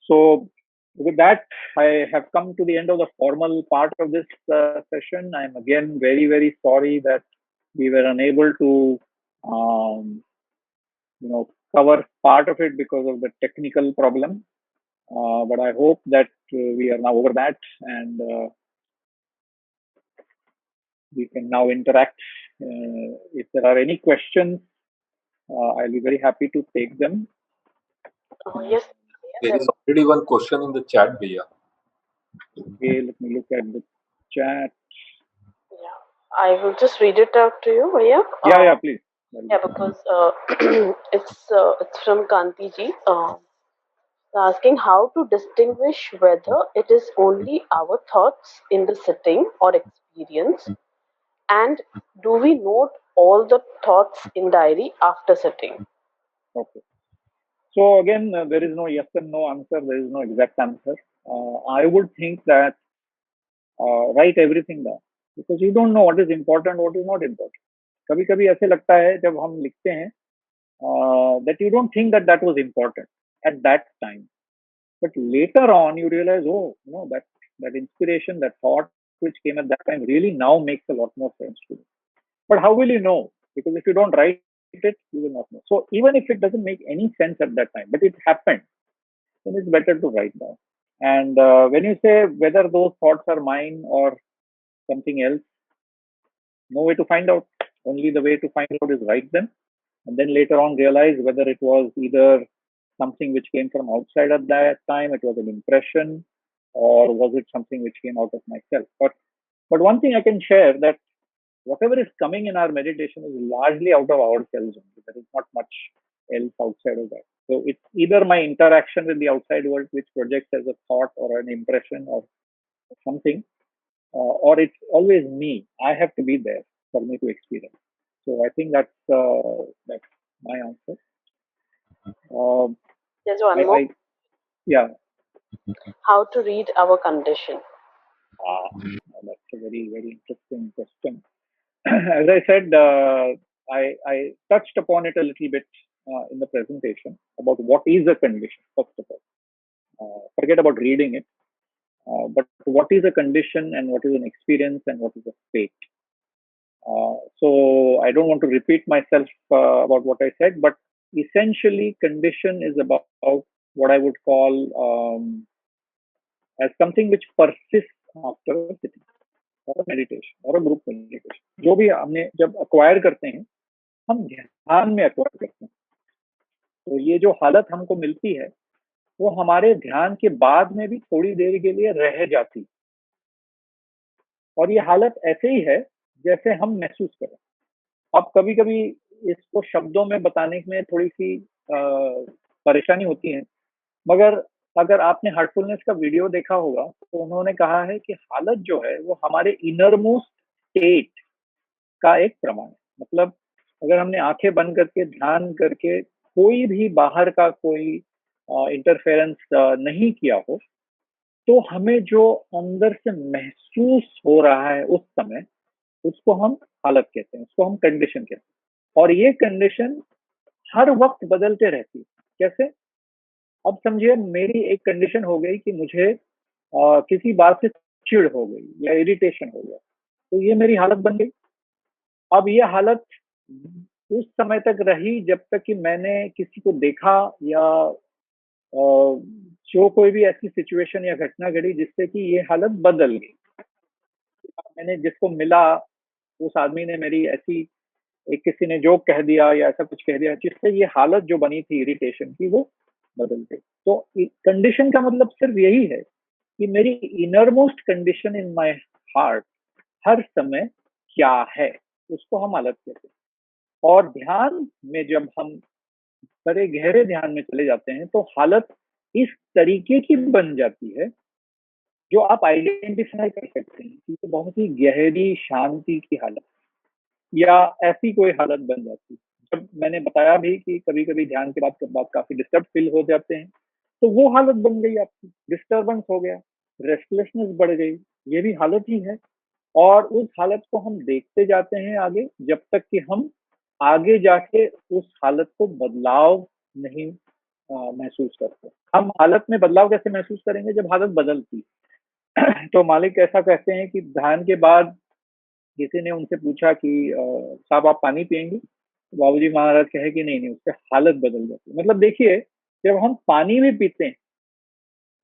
So, with that, I have come to the end of the formal part of this session. I am again very, very sorry that we were unable to, um, cover part of it because of the technical problem. But I hope that we are now over that, and we can now interact. If there are any questions, I'll be very happy to take them. Yes. There is already one question in the chat, Bhaiya. Okay, let me look at the chat. Yeah, I will just read it out to you, Bhaiya. Yeah, please. Yeah, because it's from Kanti ji. Asking how to distinguish whether it is only our thoughts in the sitting or experience, and do we note all the thoughts in diary after sitting? Okay. So again, there is no yes and no answer. There is no exact answer. I would think that write everything down, because you don't know what is important, what is not important. कभी कभी ऐसे लगता है जब हम लिखते हैं that you don't think that that was important at that time, but later on you realize, oh no, that inspiration, that thought which came at that time really now makes a lot more sense to me. But how will you know? Because if you don't write it, you will not know. So even if it doesn't make any sense at that time, but it happened, then it's better to write down. And when you say whether those thoughts are mine or something else, no way to find out. Only the way to find out is write them, and then later on realize whether it was either something which came from outside at that time, it was an impression, or was it something which came out of myself. But one thing I can share, that whatever is coming in our meditation is largely out of ourselves only. There is not much else outside of that. So it's either my interaction with the outside world which projects as a thought or an impression or something, or it's always me. I have to be there for me to experience. So I think that's my answer. There's one more. Yeah. How to read our condition? That's a very, very interesting question. As I said, I touched upon it a little bit in the presentation about what is a condition, first of all. Forget about reading it. But what is a condition, and what is an experience, and what is a state? So I don't want to repeat myself about what I said, but essentially condition is about what I would call as something which persists after sitting or a meditation or a group meditation. जो भी हमने जब acquire करते हैं, हम ध्यान में acquire करते हैं, तो ये जो हालत हमको मिलती है वो हमारे ध्यान के बाद में भी थोड़ी देर के लिए रह जाती, और ये हालत ऐसे ही है जैसे हम महसूस करें। अब कभी कभी इसको शब्दों में बताने में थोड़ी सी परेशानी होती है। मगर अगर आपने हार्टफुलनेस का वीडियो देखा होगा तो उन्होंने कहा है कि हालत जो है वो हमारे इनर मोस्ट स्टेट का एक प्रमाण है। मतलब अगर हमने आंखें बंद करके ध्यान करके कोई भी बाहर का कोई इंटरफेरेंस नहीं किया हो, तो हमें जो अंदर से महसूस हो रहा है उस समय, उसको हम हालत कहते हैं, उसको हम कंडीशन कहते हैं। और ये कंडीशन हर वक्त बदलते रहती है। कैसे? अब समझिए मेरी एक कंडीशन हो गई कि मुझे किसी बात से चिढ़ हो गई या इरिटेशन हो गया, तो ये मेरी हालत बन गई। अब ये हालत उस समय तक रही जब तक कि मैंने किसी को देखा या जो कोई भी ऐसी सिचुएशन या घटना घटी जिससे कि ये हालत बदल गई। मैंने जिसको मिला, उस आदमी ने मेरी ऐसी एक किसी ने जोक कह दिया या ऐसा कुछ कह दिया जिससे ये हालत जो बनी थी इरिटेशन की वो बदल गई। तो कंडीशन का मतलब सिर्फ यही है कि मेरी innermost condition in my heart हर समय क्या है, उसको हम हालत कहते हैं। और ध्यान में जब हम बड़े गहरे ध्यान में चले जाते हैं तो हालत इस तरीके की बन जाती है जो आप आइडेंटिफाई कर सकते हैं कि ये बहुत ही गहरी शांति की हालत या ऐसी कोई हालत बन जाती है। जब मैंने बताया भी कि कभी-कभी ध्यान के बाद काफ़ी डिस्टर्ब फ़ील हो जाते हैं, तो वो हालत बन गई आपकी, डिस्टर्बेंस हो गया, रेस्टलेसनेस बढ़ गई, ये भी हालत ही है। और उस हालत को हम देखते जाते हैं आगे, जब तक कि हम आगे जाके उस हालत को बदलाव नहीं महसूस करते। हम हालत में बदलाव कैसे महसूस करेंगे? जब हालत बदलती है। तो मालिक ऐसा कहते हैं कि ध्यान के बाद किसी ने उनसे पूछा कि साहब आप पानी पिएंगे? तो बाबूजी महाराज कहे कि नहीं नहीं, उससे हालत बदल जाती है। मतलब देखिए, जब हम पानी भी पीते हैं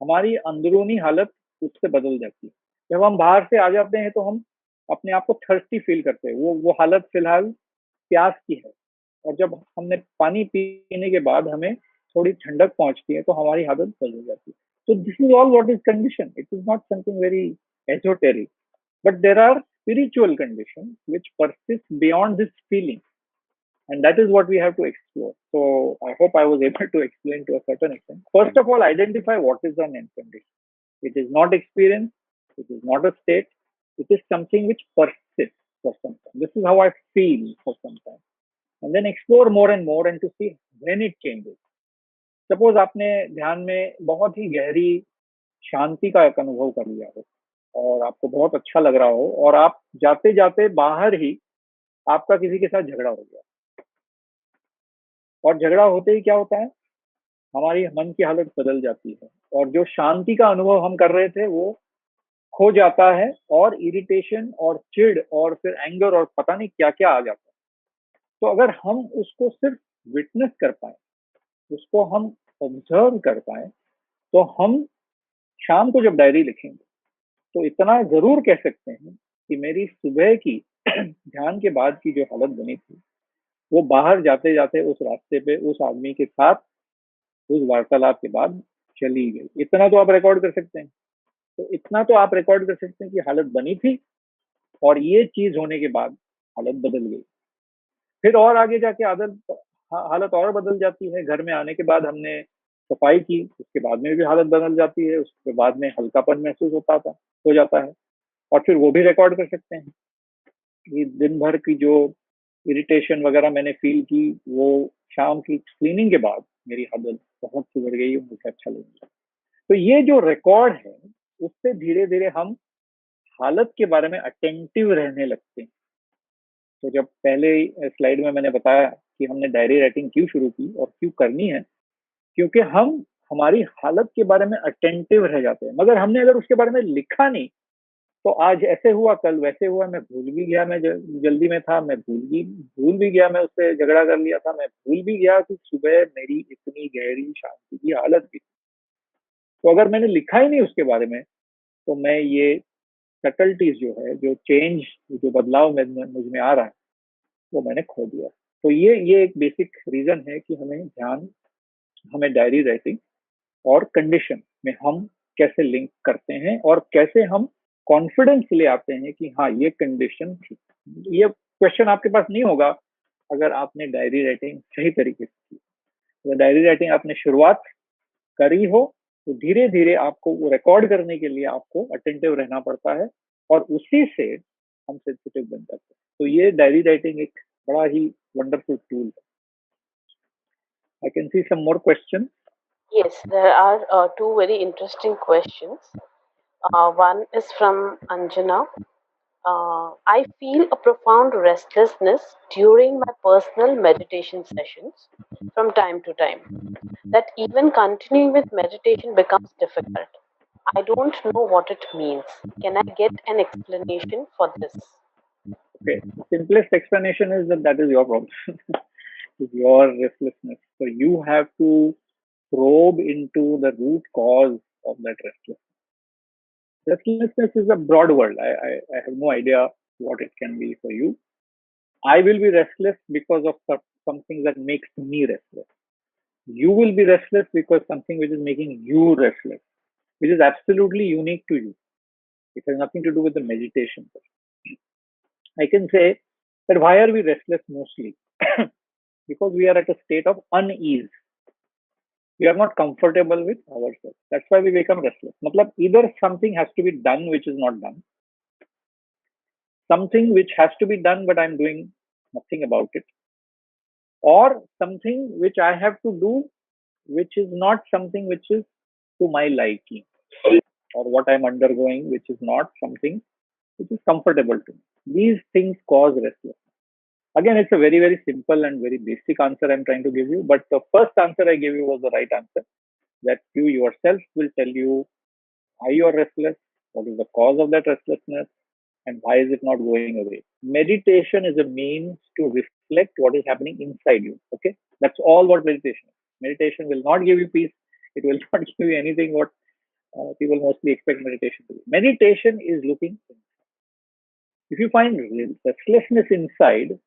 हमारी अंदरूनी हालत उससे बदल जाती है। जब हम बाहर से आ जाते हैं तो हम अपने आप को थर्स्टी फील करते हैं, वो हालत फिलहाल प्यास की है। और जब हमने पानी पीने के बाद हमें थोड़ी ठंडक पहुंचती है तो हमारी हालत बदल जाती है। तो this is all what is condition, it is not something very esoteric, but there are spiritual conditions which persist beyond this feeling, and that is what we have to explore. So I hope I was able to explain to a certain extent. First of all, identify what is an end condition. It is not experience, it is not a state, it is something which persists for some time. This is how I feel for some time, and then explore more and more and to see when it changes. Suppose आपने ध्यान में बहुत ही गहरी शांति का एक अनुभव कर लिया हो और आपको बहुत अच्छा लग रहा हो और आप जाते जाते बाहर ही आपका किसी के साथ झगड़ा हो गया, और झगड़ा होते ही क्या होता है, हमारी मन की हालत बदल जाती है और जो शांति का अनुभव हम कर रहे थे वो खो जाता है और इरिटेशन और चिढ़ और फिर एंगर और पता नहीं क्या क्या आ जाता है। तो अगर हम उसको सिर्फ विटनेस कर पाए, उसको हम ऑब्जर्व कर पाए, तो हम शाम को जब डायरी लिखेंगे तो इतना जरूर कह सकते हैं कि मेरी सुबह की ध्यान के बाद की जो हालत बनी थी वो बाहर जाते जाते उस रास्ते पे उस आदमी के साथ उस वार्तालाप के बाद चली गई। इतना तो आप रिकॉर्ड कर सकते हैं। तो इतना तो आप रिकॉर्ड कर सकते हैं कि हालत बनी थी और ये चीज होने के बाद हालत बदल गई। फिर और आगे जाके हालत और बदल जाती है। घर में आने के बाद हमने सफाई की, उसके बाद में भी हालत बदल जाती है, उसके बाद में हल्कापन महसूस हो जाता है, और फिर वो भी रिकॉर्ड कर सकते हैं कि दिन भर की जो इरिटेशन वगैरह मैंने फील की वो शाम की क्लीनिंग के बाद मेरी हालत बहुत सुधर गई और मुझे अच्छा लग गया। तो ये जो रिकॉर्ड है उससे धीरे धीरे हम हालत के बारे में अटेंटिव रहने लगते हैं। तो जब पहले स्लाइड में मैंने बताया कि हमने डायरी राइटिंग क्यों शुरू की और क्यों करनी है, क्योंकि हम हमारी हालत के बारे में अटेंटिव रह जाते हैं। मगर हमने अगर उसके बारे में लिखा नहीं तो आज ऐसे हुआ, कल वैसे हुआ, मैं भूल भी गया, मैं जल्दी में था, मैं भूल भी गया, मैं उससे झगड़ा कर लिया था, मैं भूल भी गया कि सुबह मेरी इतनी गहरी शांति की हालत थी। तो अगर मैंने लिखा ही नहीं उसके बारे में तो मैं ये सटल्टीज जो है, जो चेंज, जो बदलाव मुझ में आ रहा है वो मैंने खो दिया। तो ये एक बेसिक रीजन है कि हमें डायरी राइटिंग और कंडीशन में हम कैसे लिंक करते हैं और कैसे हम कॉन्फिडेंस ले आते हैं कि हाँ ये कंडीशन थी। ये क्वेश्चन आपके पास नहीं होगा अगर आपने डायरी राइटिंग सही तरीके से की। तो डायरी राइटिंग आपने शुरुआत करी हो तो धीरे धीरे आपको वो रिकॉर्ड करने के लिए आपको अटेंटिव रहना पड़ता है और उसी से हम सेंसिटिव बन जाते हैं. तो ये डायरी राइटिंग एक बड़ा ही वंडरफुल टूल है. I can see some more question. Yes, there are two very interesting questions. One is from Anjana. I feel a profound restlessness during my personal meditation sessions from time to time, that even continuing with meditation becomes difficult. I don't know what it means. Can I get an explanation for this? Okay, the simplest explanation is that is your problem. Is your restlessness. So you have to probe into the root cause of that restlessness. Restlessness is a broad word. I have no idea what it can be for you. I will be restless because of something that makes me restless. You will be restless because something which is making you restless, which is absolutely unique to you. It has nothing to do with the meditation. I can say that why are we restless mostly? Because we are at a state of unease. We are not comfortable with ourselves. That's why we become restless. Matlab, either something has to be done which is not done, something which has to be done but I'm doing nothing about it, or something which I have to do which is not something which is to my liking, or what I'm undergoing which is not something which is comfortable to me. These things cause restlessness. Again, it's a very, very simple and very basic answer I'm trying to give you, but the first answer I gave you was the right answer, that you yourself will tell you why you are restless, what is the cause of that restlessness, and why is it not going away. Meditation is a means to reflect what is happening inside you. Okay, that's all what meditation is. Meditation will not give you peace. It will not give you anything what people mostly expect meditation to be. Meditation is looking. If you find restlessness inside,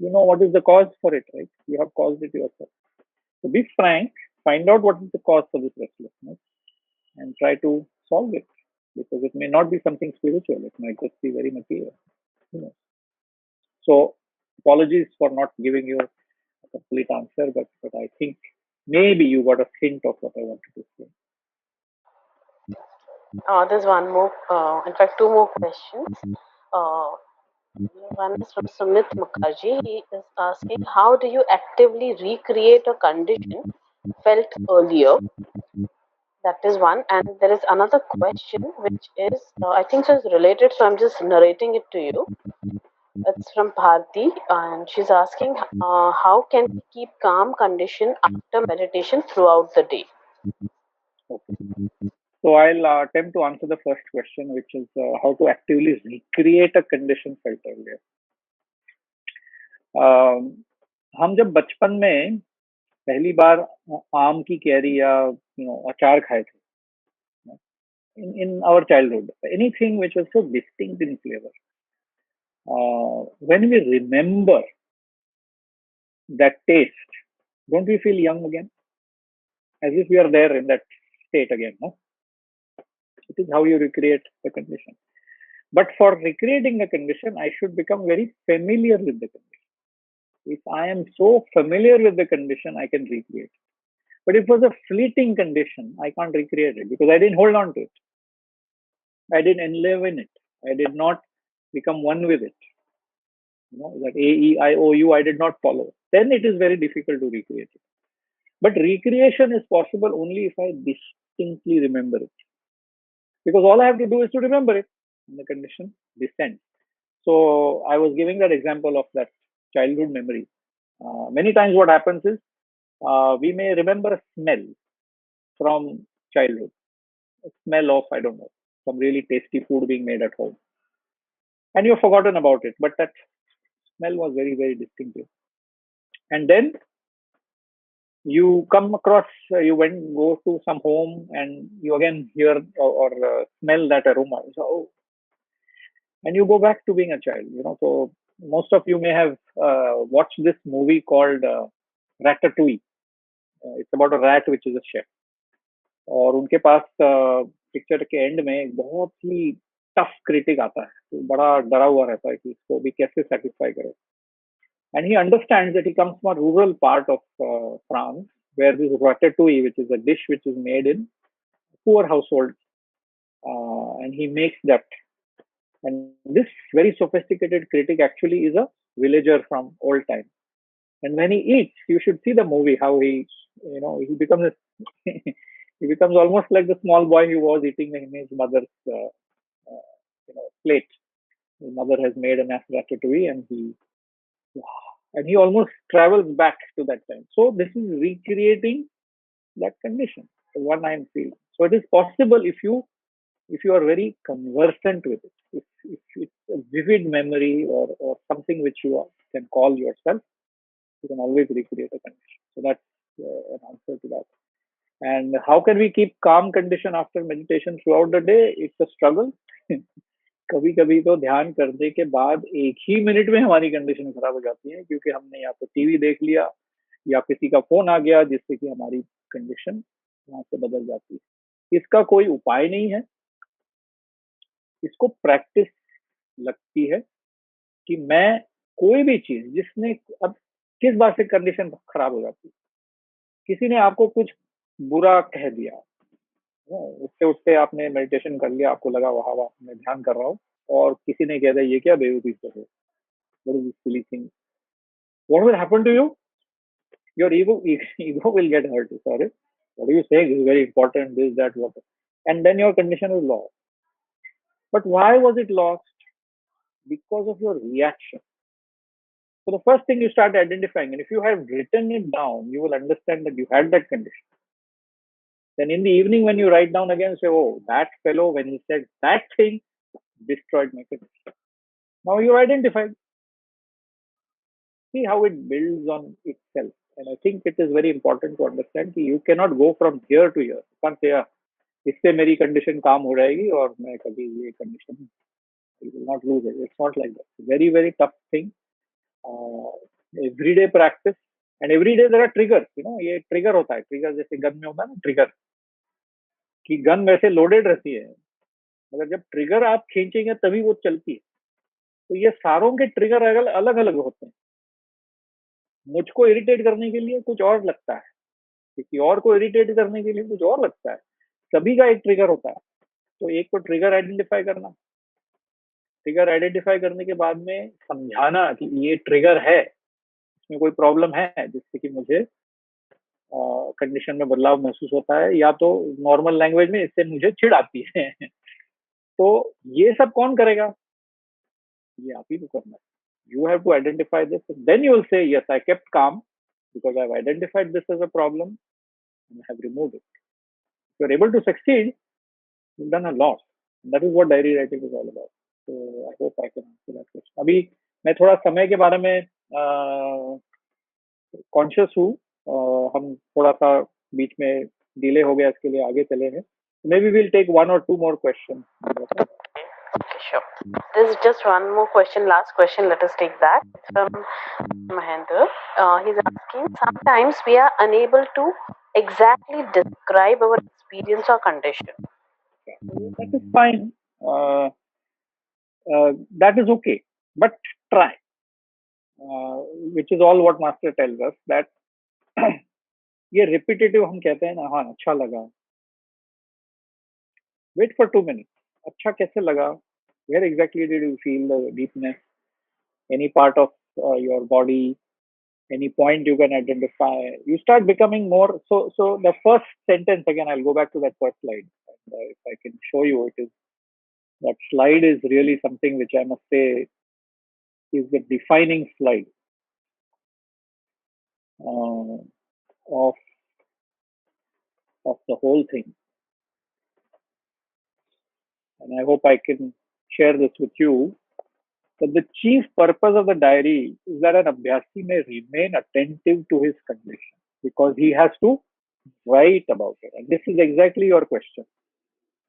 you know what is the cause for it, right? You have caused it yourself. So be frank, find out what is the cause for this restlessness, and try to solve it. Because it may not be something spiritual, it might just be very material. You know. So apologies for not giving you a complete answer, but I think maybe you got a hint of what I wanted to say. There's one more, in fact, two more questions. One is from Sumit Mukherjee. He is asking, how do you actively recreate a condition felt earlier? That is one. And there is another question which is, I think so it's related, so I'm just narrating it to you. It's from Bharti, and she's asking, how can we keep calm condition after meditation throughout the day? Okay. So I'll attempt to answer the first question, which is how to actively recreate a condition felt earlier. हम जब बचपन में पहली बार आम की carry या अचार खाए थे, in our childhood, anything which was so distinct in flavor, when we remember that taste, don't we feel young again? As if we are there in that state again, no? It is how you recreate the condition. But for recreating the condition, I should become very familiar with the condition. If I am so familiar with the condition, I can recreate it. But if it was a fleeting condition, I can't recreate it because I didn't hold on to it. I didn't live in it. I did not become one with it. That A-E-I-O-U, I did not follow. Then it is very difficult to recreate it. But recreation is possible only if I distinctly remember it. Because all I have to do is to remember it, and the condition descends. So I was giving that example of that childhood memory. Many times what happens is we may remember a smell from childhood, a smell of, I don't know, some really tasty food being made at home. And you've forgotten about it, but that smell was very, very distinctive. And then you come across, go to some home and you again hear or smell that aroma. So, and you go back to being a child, So most of you may have watched this movie called Ratatouille. It's about a rat which is a chef. और उनके पास picture के and में एक बहुत ही tough critic आता है, तो बड़ा डरा हुआ रहता है कि इसको भी कैसे सेटिस्फाई करे. And he understands that he comes from a rural part of France, where this ratatouille, which is a dish which is made in poor households, and he makes that. And this very sophisticated critic actually is a villager from old time. And when he eats, you should see the movie how he, he becomes he becomes almost like the small boy he was eating in his mother's plate. His mother has made a nice ratatouille, and he almost travels back to that time. So this is recreating that condition, the one I am feeling. So it is possible if you are very conversant with it, if it's a vivid memory or something which you can call yourself, you can always recreate a condition. So that's an answer to that. And how can we keep calm condition after meditation throughout the day? It's a struggle. कभी कभी तो ध्यान करने के बाद एक ही minute में हमारी कंडीशन खराब हो जाती है, क्योंकि हमने या तो टीवी देख लिया या किसी का फोन आ गया, जिससे कि हमारी कंडीशन वहां से बदल जाती है. इसका कोई उपाय नहीं है, इसको प्रैक्टिस लगती है कि मैं कोई भी चीज जिसने, अब किस बात से कंडीशन खराब हो जाती है, किसी ने आपको कुछ बुरा कह दिया, उससे उठते आपने मेडिटेशन कर लिया, आपको लगा वाह वाह मैं ध्यान कर रहा हूँ, और किसी ने कह दिया ये क्या बेवकूफी कर रहे हो, what is this silly thing? What will happen to you? Your ego will get hurt. Sorry, what are you saying? This is very important. This, that, what, and then your condition is lost. But why was it lost? Because of your reaction. So the first thing you start identifying, and if you have written it down, you will understand that you had that condition. Then in the evening, when you write down again, say, oh, that fellow, when he said that thing, destroyed my condition. Now you identified. See how it builds on itself. And I think it is very important to understand that you cannot go from here to here. You can't say, इससे मेरी condition काम हो जाएगी और मैं कभी ये condition, you will not lose it. It's not like that. Very, very tough thing. Everyday practice. And every day there are triggers. ये trigger होता है. Trigger जैसे गन में होता है ना, trigger. कि गन वैसे लोडेड रहती है, मगर जब ट्रिगर आप खींचेंगे तभी वो चलती है. तो ये सारों के ट्रिगर अलग अलग होते हैं. मुझको इरिटेट करने के लिए कुछ और लगता है, किसी और को इरिटेट करने के लिए कुछ और लगता है. सभी का एक ट्रिगर होता है. तो एक को ट्रिगर आइडेंटिफाई करना, ट्रिगर आइडेंटिफाई करने के बाद में समझाना कि ये ट्रिगर है, इसमें कोई प्रॉब्लम है जिससे कि मुझे कंडीशन में बदलाव महसूस होता है, या तो नॉर्मल लैंग्वेज में इससे मुझे चिढ़ आती है. तो ये सब कौन करेगा? ये आप ही को करना है. You have to identify this, and then you will say, yes, I kept calm because I've identified this as a problem and I have removed it. If you're able to succeed, you've done a lot. And that is what diary writing is all about. So I hope I can answer that question. अभी मैं थोड़ा समय के बारे में conscious हूँ. हम थोड़ा सा बीच में डिले हो गया, इसके लिए आगे चलेंगे. Maybe we'll take one or two more questions. Okay, sure. There's just one more question, last question. Let us take that from Mahendra. He's asking, sometimes we are unable to exactly describe our experience or condition. That is fine. That is okay. But try. Which is all what Master tells us, that ये repetitive हम कहते हैं ना, हाँ अच्छा लगा. Wait for 2 minutes. अच्छा कैसे लगा? Where exactly did you feel the deepness? Any part of your body? Any point you can identify? You start becoming more. So the first sentence, again, I'll go back to that first slide. And, if I can show you, that slide is really something which I must say is the defining slide of the whole thing. And I hope I can share this with you. But the chief purpose of the diary is that an abhyasi may remain attentive to his condition, because he has to write about it. And this is exactly your question.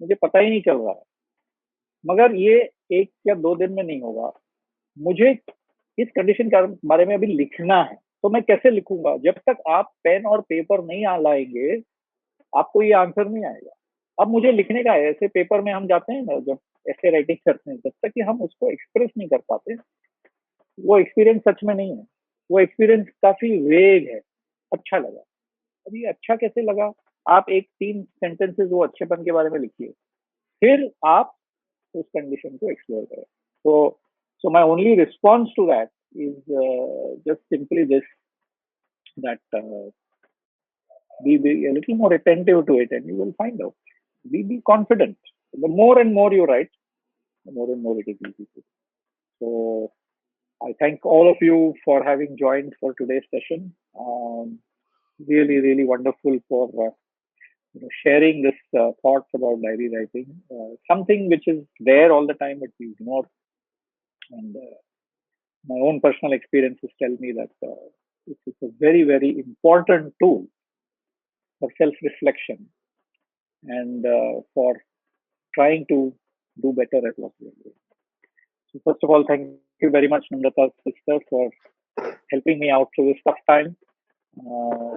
मुझे पता ही नहीं चल रहा है, मगर ये 1 या 2 दिन में नहीं होगा. मुझे इस कंडीशन के बारे में अभी लिखना है, तो मैं कैसे लिखूंगा? जब तक आप पेन और पेपर नहीं लाएंगे, आपको ये आंसर नहीं आएगा. अब मुझे लिखने का है. ऐसे पेपर में हम जाते हैं ना, जब ऐसे राइटिंग करते हैं, जब तक कि हम उसको एक्सप्रेस नहीं कर पाते, वो एक्सपीरियंस सच में नहीं है. वो एक्सपीरियंस काफी वेग है. अच्छा लगा, अभी अच्छा कैसे लगा, आप एक 3 सेंटेंसेस वो अच्छेपन के बारे में लिखिए, फिर आप उस कंडीशन को एक्सप्लोर करें. So my only response to that is just simply this, that be a little more attentive to it and you will find out. Be confident. The more and more you write, the more and more it is easy to do. So I thank all of you for having joined for today's session. Really wonderful for sharing this thoughts about diary writing. Something which is there all the time but we ignore. And my own personal experiences tell me that this is a very important tool for self-reflection and for trying to do better at what we are doing. So first of all, thank you very much, Namrata's sister, for helping me out through this tough time.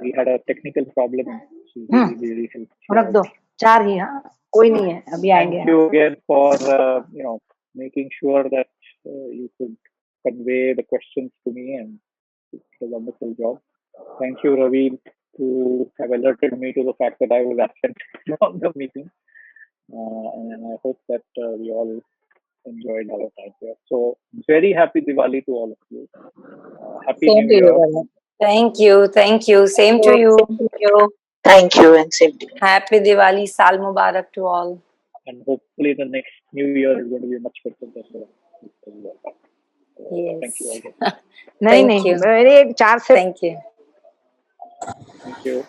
We had a technical problem and she really helped. रख दो, 4 ही. हाँ, कोई नहीं है, अभी आएंगे. Thank you again for making sure that you could convey the questions to me, and it's a wonderful job. Thank you, Ravi, to have alerted me to the fact that I was absent from the meeting. And I hope that we all enjoyed our time here. So, very happy Diwali to all of you. Happy Same New to you, Year. brother. Thank you. Same to you. Thank you, and same to you. Happy Diwali, Saal Mubarak to all. And hopefully the next New Year is going to be much better than the last. Yes. Thank you all. नहीं Thank नहीं, you. मेरे 4 से Thank you. Thank you.